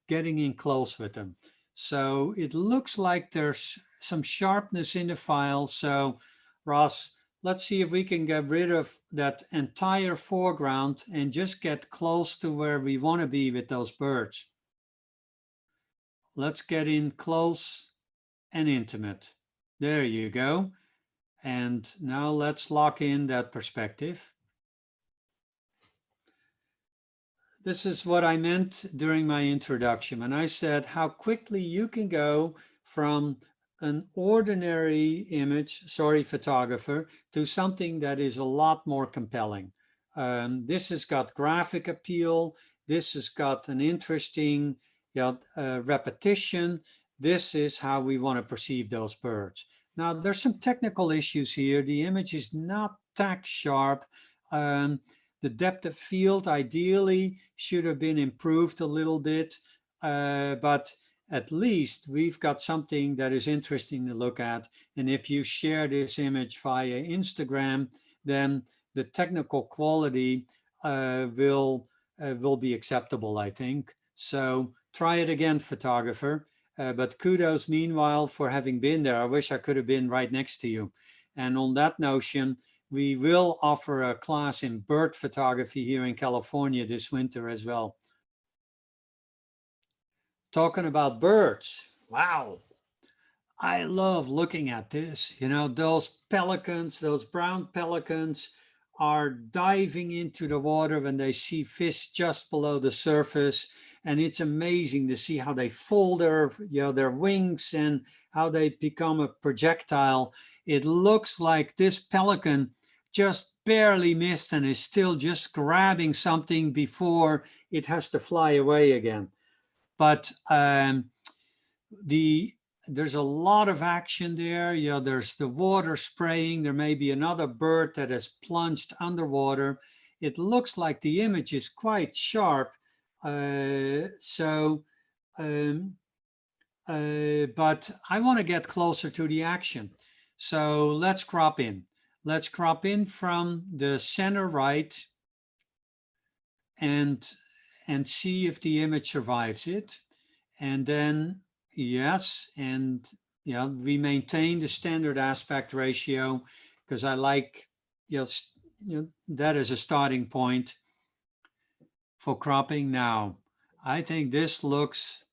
getting in close with them. So it looks like there's some sharpness in the file. So Ross, let's see if we can get rid of that entire foreground and just get close to where we want to be with those birds. Let's get in close and intimate. There you go. And now let's lock in that perspective. This is what I meant during my introduction when I said how quickly you can go from an ordinary photographer to something that is a lot more compelling. This has got graphic appeal. This has got an interesting repetition. This is how we want to perceive those birds. Now, there's some technical issues here. The image is not tack sharp. The depth of field ideally should have been improved a little bit, but at least we've got something that is interesting to look at. And if you share this image via Instagram, then the technical quality will be acceptable, I think. So try it again, photographer. But kudos meanwhile for having been there. I wish I could have been right next to you. And on that notion, we will offer a class in bird photography here in California this winter as well. Talking about birds, wow. I love looking at this. Those pelicans, those brown pelicans are diving into the water when they see fish just below the surface. And it's amazing to see how they fold their wings and how they become a projectile. It looks like this pelican just barely missed and is still just grabbing something before it has to fly away again. But there's a lot of action there. There's the water spraying. There may be another bird that has plunged underwater. It looks like the image is quite sharp. But I want to get closer to the action. So let's crop in. Let's crop in from the center right and see if the image survives it. And then, yes, and we maintain the standard aspect ratio because I like that as a starting point for cropping. Now, I think this looks,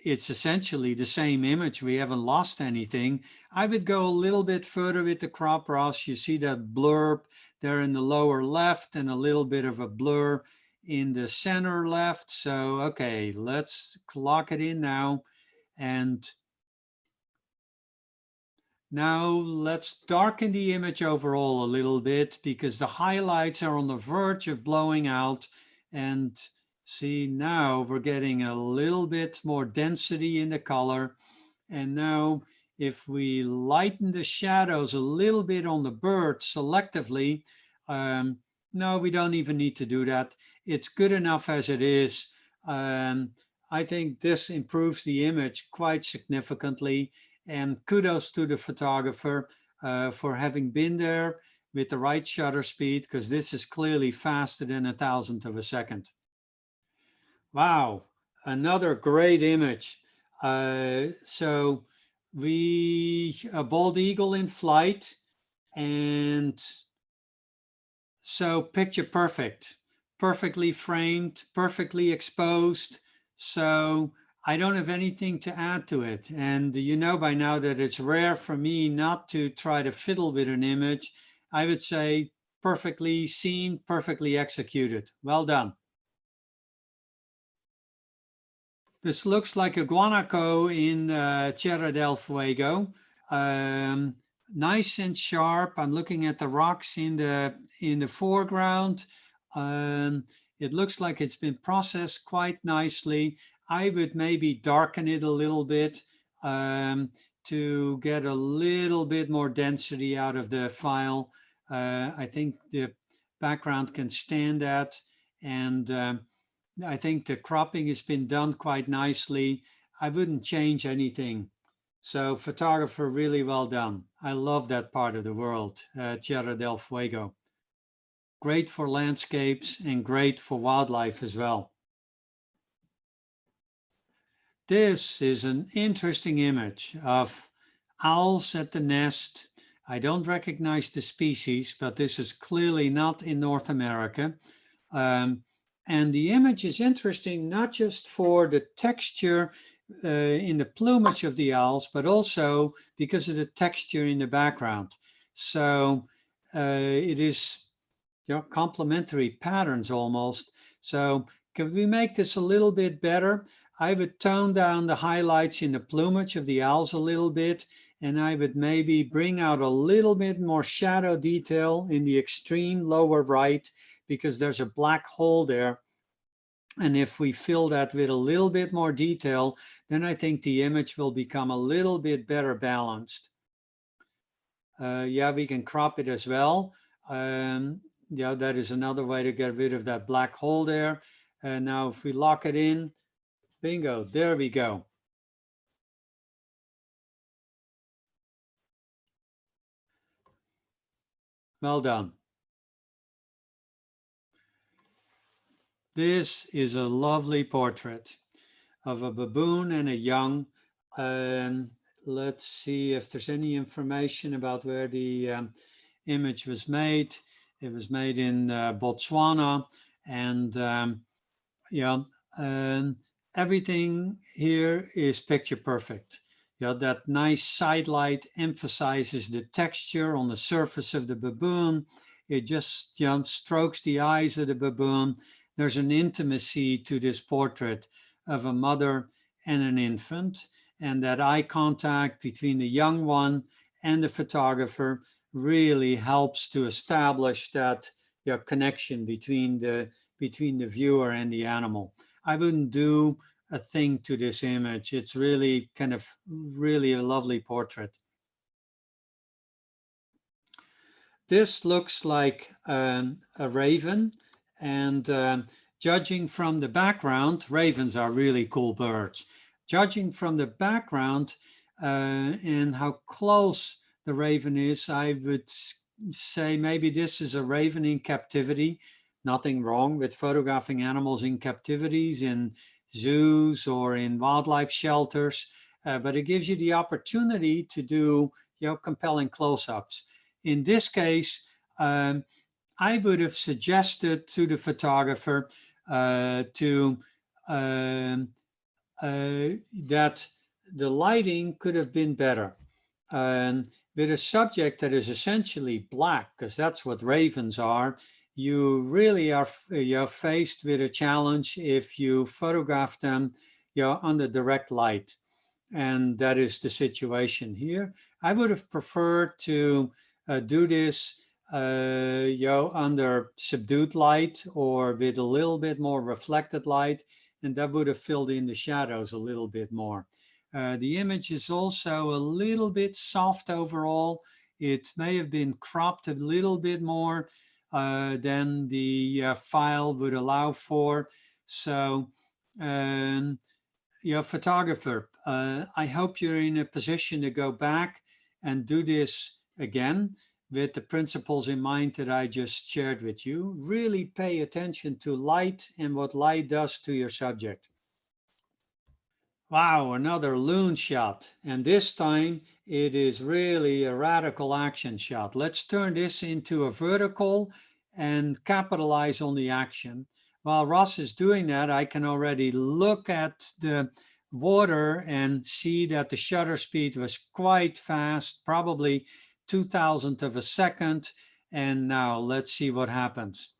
it's essentially the same image. We haven't lost anything. I would go a little bit further with the crop, Ross. You see that blurb there in the lower left and a little bit of a blur in the center left. So, okay, let's lock it in now. And now let's darken the image overall a little bit because the highlights are on the verge of blowing out. And see, now we're getting a little bit more density in the color. And now if we lighten the shadows a little bit on the bird selectively, no, we don't even need to do that. It's good enough as it is. I think this improves the image quite significantly. And kudos to the photographer for having been there with the right shutter speed, because this is clearly faster than 1,000th of a second. Wow, another great image. So a bald eagle in flight, and so picture perfect, perfectly framed, perfectly exposed. So I don't have anything to add to it. And you know by now that it's rare for me not to try to fiddle with an image. I would say perfectly seen, perfectly executed. Well done. This looks like a guanaco in Tierra del Fuego. Nice and sharp. I'm looking at the rocks in the foreground. It looks like it's been processed quite nicely. I would maybe darken it a little bit to get a little bit more density out of the file. I think background can stand that. And I think the cropping has been done quite nicely. I wouldn't change anything. So photographer, really well done. I love that part of the world, Tierra del Fuego. Great for landscapes and great for wildlife as well. This is an interesting image of owls at the nest. I don't recognize the species, but this is clearly not in North America. And the image is interesting, not just for the texture in the plumage of the owls, but also because of the texture in the background. So it is, you know, complementary patterns almost. So can we make this a little bit better? I would tone down the highlights in the plumage of the owls a little bit, and I would maybe bring out a little bit more shadow detail in the extreme lower right, because there's a black hole there. And if we fill that with a little bit more detail, then I think the image will become a little bit better balanced. Yeah, we can crop it as well. Yeah, that is another way to get rid of that black hole there. And now if we lock it in, bingo, there we go. Well done. This is a lovely portrait of a baboon and a young. Let's see if there's any information about where the image was made. It was made in Botswana, and yeah, everything here is picture perfect. Yeah, that nice side light emphasizes the texture on the surface of the baboon. It just, you know, strokes the eyes of the baboon. There's an intimacy to this portrait of a mother and an infant, and that eye contact between the young one and the photographer really helps to establish that, you know, connection between the viewer and the animal. I wouldn't do a thing to this image. It's really kind of really a lovely portrait. This looks like a raven, and judging from the background, ravens are really cool birds. Judging from the background and how close the raven is, I would say maybe this is a raven in captivity. Nothing wrong with photographing animals in captivities in zoos or in wildlife shelters, but it gives you the opportunity to do, you know, compelling close-ups. In this case, I would have suggested to the photographer that the lighting could have been better. With a subject that is essentially black, because that's what ravens are, you really are, you're faced with a challenge if you photograph them, you know, under direct light. And that is the situation here. I would have preferred to do this, you know, under subdued light or with a little bit more reflected light, and that would have filled in the shadows a little bit more. The image is also a little bit soft overall. It may have been cropped a little bit more than the file would allow for. So, your photographer, I hope you're in a position to go back and do this again with the principles in mind that I just shared with you. Really pay attention to light and what light does to your subject. Wow, another loon shot. And this time it is really a radical action shot. Let's turn this into a vertical and capitalize on the action. While Ross is doing that, I can already look at the water and see that the shutter speed was quite fast, probably 2,000th of a second. And now let's see what happens.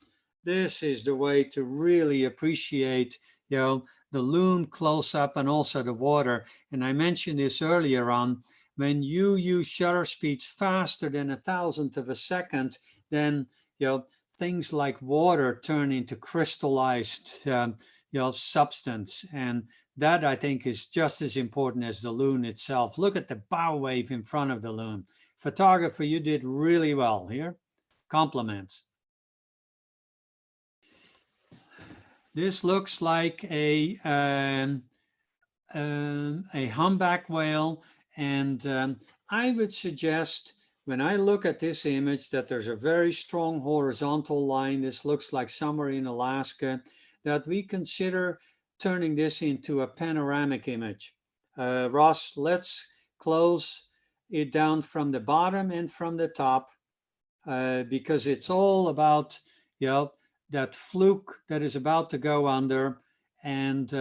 This is the way to really appreciate, you know, the loon close up and also the water. And I mentioned this earlier on, when you use shutter speeds faster than 1,000th of a second, then, you know, things like water turn into crystallized, you know, substance. And that, I think, is just as important as the loon itself. Look at the bow wave in front of the loon. Photographer, you did really well here. Compliments. This looks like a humpback whale, and I would suggest when I look at this image that there's a very strong horizontal line. This looks like somewhere in Alaska, that we consider turning this into a panoramic image. Ross, let's close it down from the bottom and from the top, because it's all about, you know, that fluke that is about to go under, and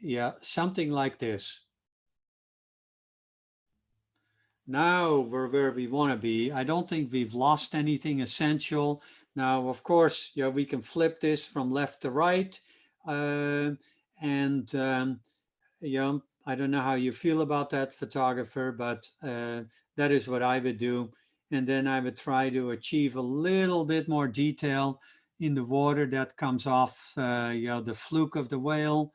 yeah, something like this. Now we're where we want to be. I don't think we've lost anything essential. Now, of course, yeah, we can flip this from left to right. And yeah, I don't know how you feel about that, photographer, but that is what I would do. And then I would try to achieve a little bit more detail in the water that comes off, you know, the fluke of the whale.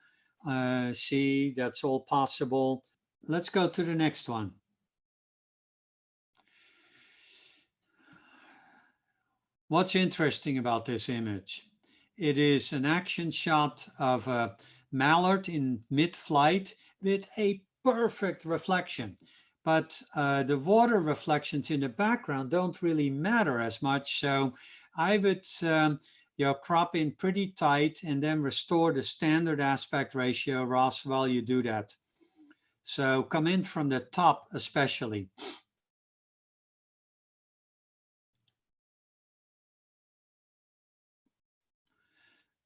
See, that's all possible. Let's go to the next one. What's interesting about this image? It is an action shot of a mallard in mid-flight with a perfect reflection. But the water reflections in the background don't really matter as much. So I would you know, crop in pretty tight and then restore the standard aspect ratio, Ross, while you do that. So come in from the top especially.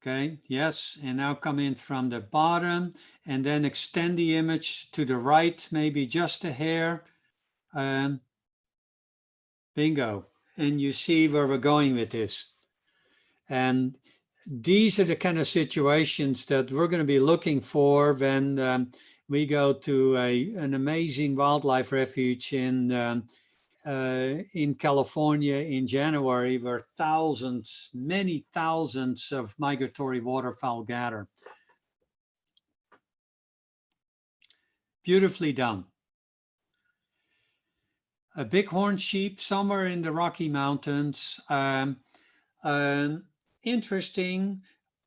Okay, yes, and now come in from the bottom and then extend the image to the right, maybe just a hair. Bingo. And you see where we're going with this. And these are the kind of situations that we're going to be looking for when we go to an amazing wildlife refuge in California in January, where thousands, many thousands of migratory waterfowl gather. Beautifully done. A bighorn sheep somewhere in the Rocky Mountains. Interesting.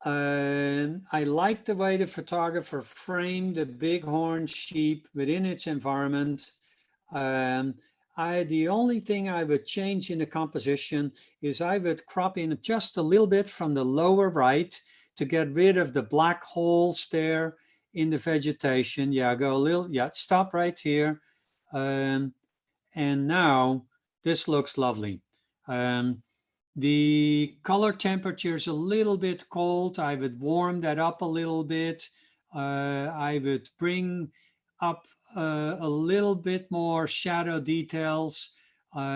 I like the way the photographer framed the bighorn sheep within its environment. The only thing I would change in the composition is I would crop in just a little bit from the lower right to get rid of the black holes there in the vegetation. Yeah, go a little, yeah, stop right here. And now this looks lovely. The color temperature is a little bit cold. I would warm that up a little bit. I would bring up a little bit more shadow details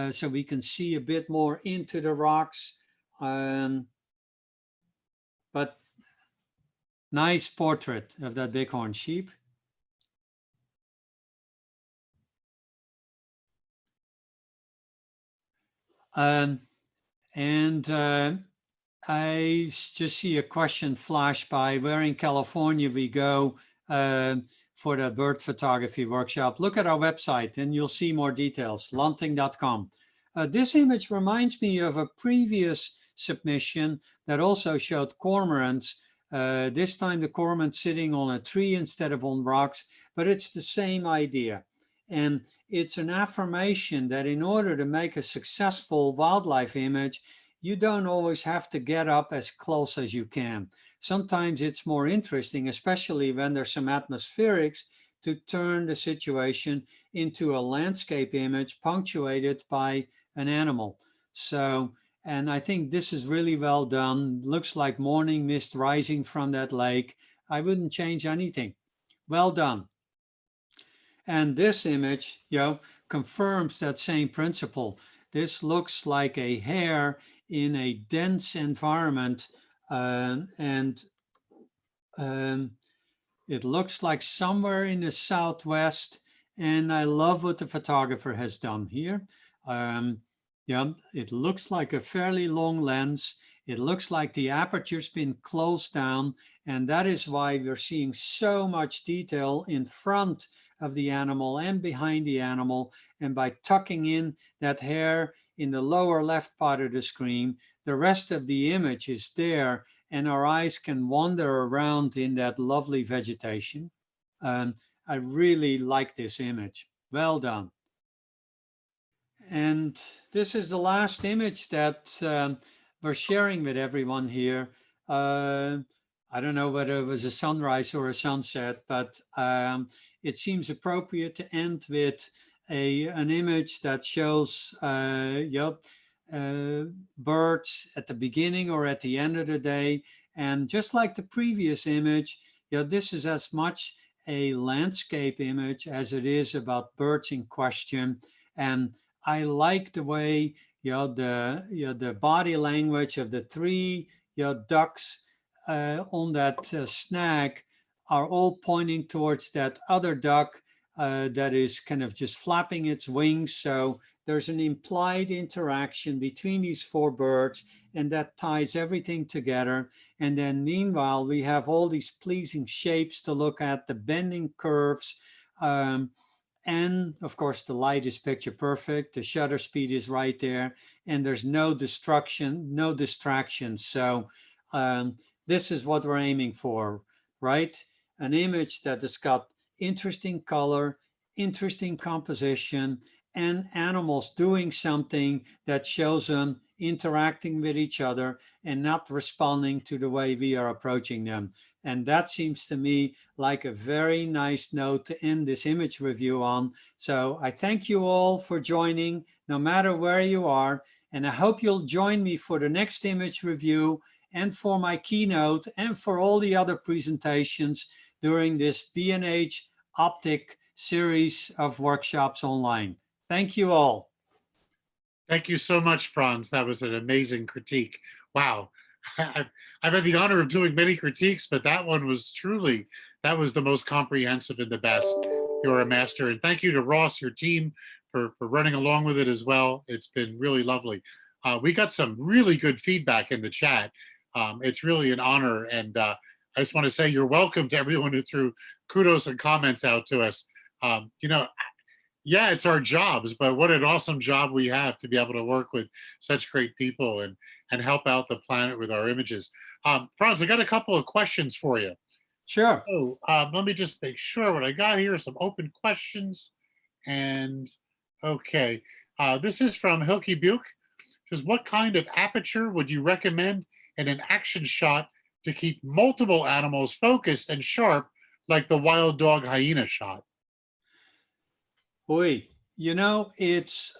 so we can see a bit more into the rocks. But nice portrait of that bighorn sheep. I just see a question flash by. Where in California we go for that bird photography workshop? Look at our website and you'll see more details, lanting.com. This image reminds me of a previous submission that also showed cormorants. This time the cormorant sitting on a tree instead of on rocks, but it's the same idea. And it's an affirmation that in order to make a successful wildlife image, you don't always have to get up as close as you can. Sometimes it's more interesting, especially when there's some atmospherics, to turn the situation into a landscape image punctuated by an animal. So, and I think this is really well done. Looks like morning mist rising from that lake. I wouldn't change anything. Well done. And this image, you know, confirms that same principle. This looks like a hare in a dense environment, and it looks like somewhere in the southwest. And I love what the photographer has done here. Yeah, it looks like a fairly long lens. It looks like the aperture's been closed down, and that is why we're seeing so much detail in front of the animal and behind the animal. And by tucking in that hair in the lower left part of the screen, the rest of the image is there and our eyes can wander around in that lovely vegetation. I really like this image. Well done. And this is the last image that we're sharing with everyone here. I don't know whether it was a sunrise or a sunset, but it seems appropriate to end with an image that shows birds at the beginning or at the end of the day. And just like the previous image, this is as much a landscape image as it is about birds in question. And I like the way the body language of the three ducks on that snag are all pointing towards that other duck that is kind of just flapping its wings. So there's an implied interaction between these four birds, and that ties everything together. And then meanwhile, we have all these pleasing shapes to look at, the bending curves. And of course, the light is picture perfect. The shutter speed is right there, and there's no distraction. So this is what we're aiming for, right? An image that has got interesting color, interesting composition, and animals doing something that shows them interacting with each other and not responding to the way we are approaching them. And that seems to me like a very nice note to end this image review on. So I thank you all for joining, no matter where you are. And I hope you'll join me for the next image review and for my keynote and for all the other presentations during this B&H OPTIC series of workshops online. Thank you all. Thank you so much, Frans. That was an amazing critique. Wow. I've had the honor of doing many critiques, but that one was truly, that was the most comprehensive and the best. You're a master. And thank you to Ross, your team, for running along with it as well. It's been really lovely. We got some really good feedback in the chat. It's really an honor. And I just want to say you're welcome to everyone who threw kudos and comments out to us. Yeah, it's our jobs, but what an awesome job we have to be able to work with such great people and help out the planet with our images. Frans, I got a couple of questions for you. Sure. So let me just make sure what I got here, some open questions. And okay, this is from Hilke Buke. Says, what kind of aperture would you recommend in an action shot to keep multiple animals focused and sharp, like the wild dog hyena shot? Oi, it's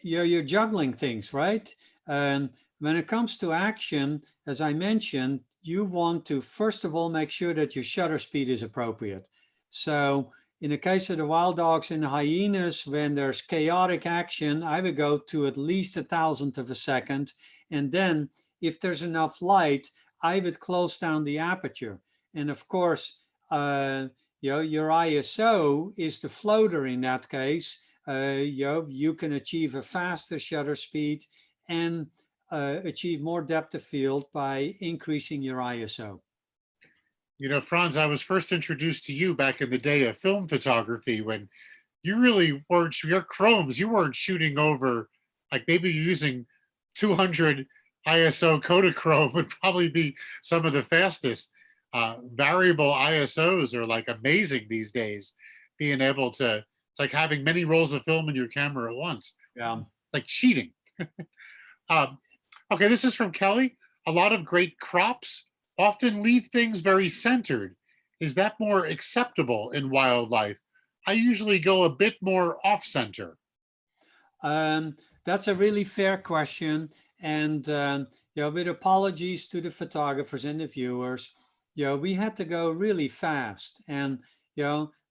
you're juggling things, right? And when it comes to action, as I mentioned, you want to first of all make sure that your shutter speed is appropriate. So in the case of the wild dogs and the hyenas, when there's chaotic action, I would go to at least 1,000th of a second. And then if there's enough light, I would close down the aperture. And of course, your ISO is the floater in that case. You can achieve a faster shutter speed and achieve more depth of field by increasing your ISO. You know, Frans, I was first introduced to you back in the day of film photography when you really weren't, your chromes, you weren't shooting over, like maybe using 200 ISO Kodachrome would probably be some of the fastest. Variable ISOs are like amazing these days, being able to, it's like having many rolls of film in your camera at once. Yeah. Like cheating. Okay, this is from Kelly. A lot of great crops often leave things very centered. Is that more acceptable in wildlife? I usually go a bit more off center. That's a really fair question. And with apologies to the photographers and the viewers, we had to go really fast. And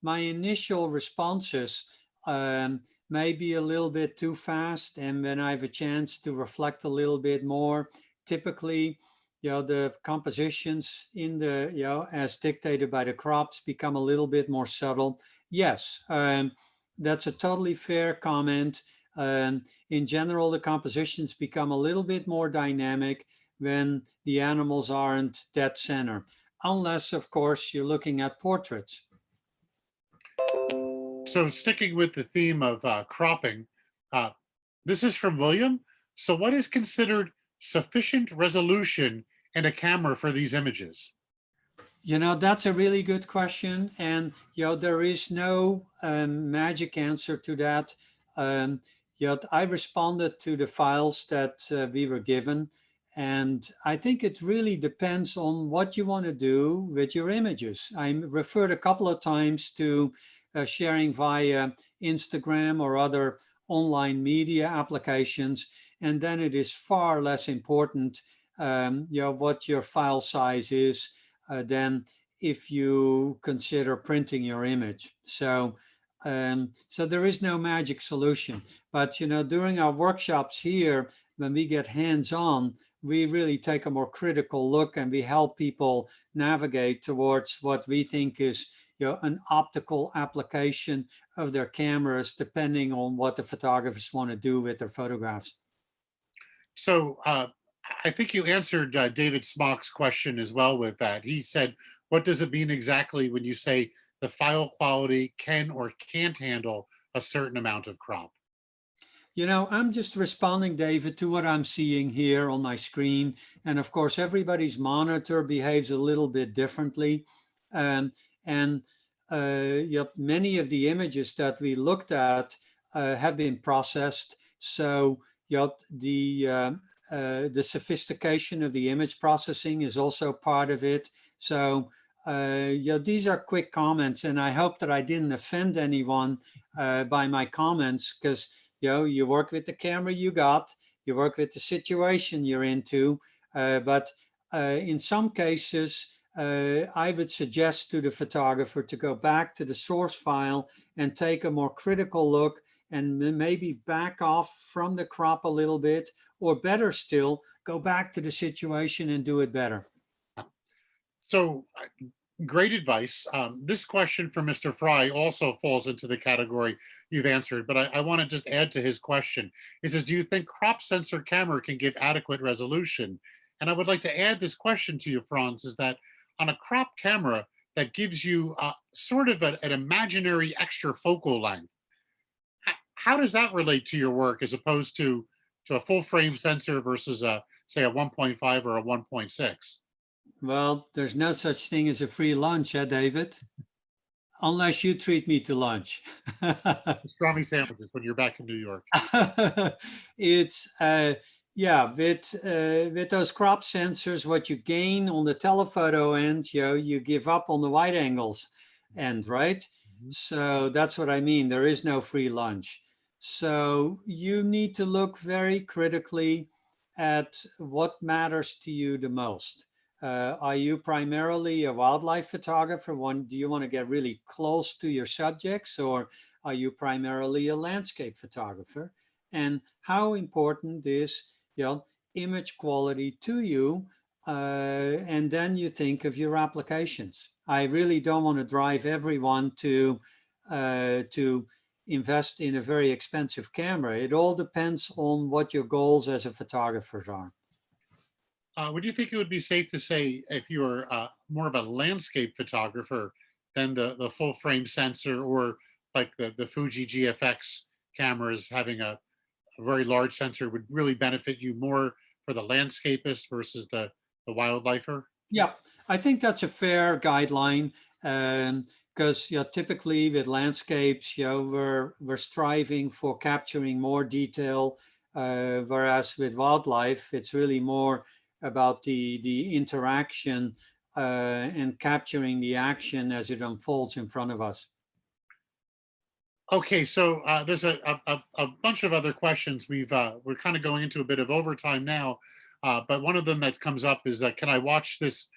my initial responses may be a little bit too fast. And when I have a chance to reflect a little bit more, typically, the compositions in the, as dictated by the crops become a little bit more subtle. Yes, that's a totally fair comment. In general, the compositions become a little bit more dynamic when the animals aren't dead center, unless, of course, you're looking at portraits. So sticking with the theme of cropping, this is from William. So what is considered sufficient resolution and a camera for these images? You know, that's a really good question. And, you know, there is no magic answer to that. I responded to the files that we were given. And I think it really depends on what you want to do with your images. I referred a couple of times to sharing via Instagram or other online media applications. And then it is far less important, what your file size is than if you consider printing your image. So there is no magic solution. But during our workshops here, when we get hands-on, we really take a more critical look and we help people navigate towards what we think is an optical application of their cameras, depending on what the photographers want to do with their photographs. So I think you answered David Smock's question as well with that. He said, what does it mean exactly when you say the file quality can or can't handle a certain amount of crop? I'm just responding, David, to what I'm seeing here on my screen. And of course, everybody's monitor behaves a little bit differently. And many of the images that we looked at have been processed. So the sophistication of the image processing is also part of it. So these are quick comments, and I hope that I didn't offend anyone by my comments, because you work with the camera you got, you work with the situation you're into, but in some cases, I would suggest to the photographer to go back to the source file and take a more critical look and maybe back off from the crop a little bit, or better still, go back to the situation and do it better. So great advice. This question from Mr. Fry also falls into the category you've answered, but I want to just add to his question. He says, do you think crop sensor camera can give adequate resolution? And I would like to add this question to you, Frans, is that on a crop camera that gives you sort of an imaginary extra focal length, how does that relate to your work as opposed to a full frame sensor versus say a 1.5 or a 1.6? Well, there's no such thing as a free lunch, David? Unless you treat me to lunch. Pastrami sandwiches when you're back in New York. It's with those crop sensors, what you gain on the telephoto end, you give up on the wide angles end, right? Mm-hmm. So that's what I mean. There is no free lunch. So you need to look very critically at what matters to you the most. Are you primarily a wildlife photographer? Do you want to get really close to your subjects, or are you primarily a landscape photographer? And how important is image quality to you? And then you think of your applications. I really don't want to drive everyone to invest in a very expensive camera. It all depends on what your goals as a photographer are. Would you think it would be safe to say, if you were more of a landscape photographer, then the full frame sensor, or like the Fuji GFX cameras having a very large sensor, would really benefit you more for the landscapist versus the wildlifer? Yeah, I think that's a fair guideline, because typically with landscapes, we're striving for capturing more detail, whereas with wildlife, it's really more about the interaction and capturing the action as it unfolds in front of us. Okay, so there's a bunch of other questions. We're kind of going into a bit of overtime now, but one of them that comes up is can I watch this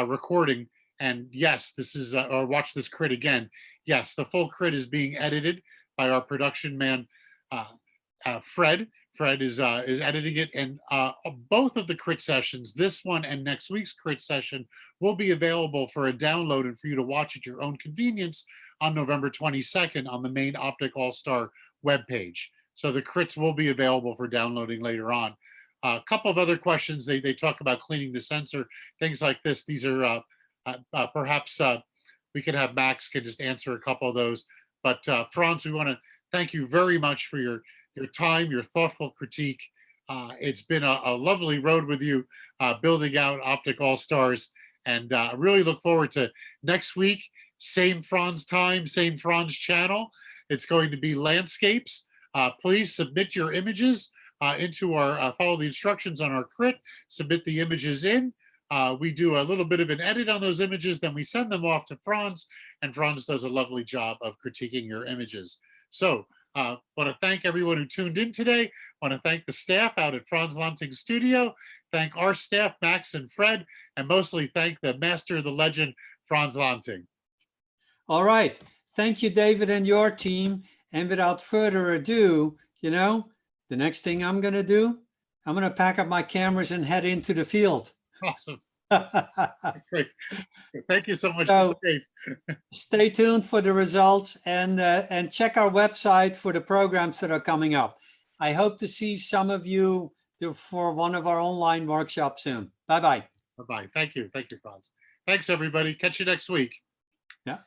recording? And yes, this is or watch this crit again. Yes, the full crit is being edited by our production man, Fred. Fred is editing it, and both of the crit sessions, this one and next week's crit session, will be available for a download and for you to watch at your own convenience on November 22nd on the main OPTIC All-Star webpage. So the crits will be available for downloading later on. A couple of other questions, they talk about cleaning the sensor, things like this. These are perhaps we can have Max can just answer a couple of those. But Frans, we want to thank you very much for your time, your thoughtful critique. It's been a lovely road with you building out Optic All Stars, and really look forward to next week. Same Franz time, same Franz channel. It's going to be landscapes. Please submit your images into our, follow the instructions on our crit, submit the images in. We do a little bit of an edit on those images, then we send them off to Franz, and Franz does a lovely job of critiquing your images. So want to thank everyone who tuned in today. Want to thank the staff out at Frans Lanting Studio, thank our staff, Max and Fred, and mostly thank the master, the legend, Frans Lanting. All right. Thank you, David, and your team. And without further ado, you know, the next thing I'm going to do, I'm going to pack up my cameras and head into the field. Awesome. Great. Thank you so much. So, stay tuned for the results, and check our website for the programs that are coming up. I hope to see some of you for one of our online workshops soon. Bye-bye. Bye-bye. Thank you. Thank you, Franz. Thanks, everybody. Catch you next week. Yeah.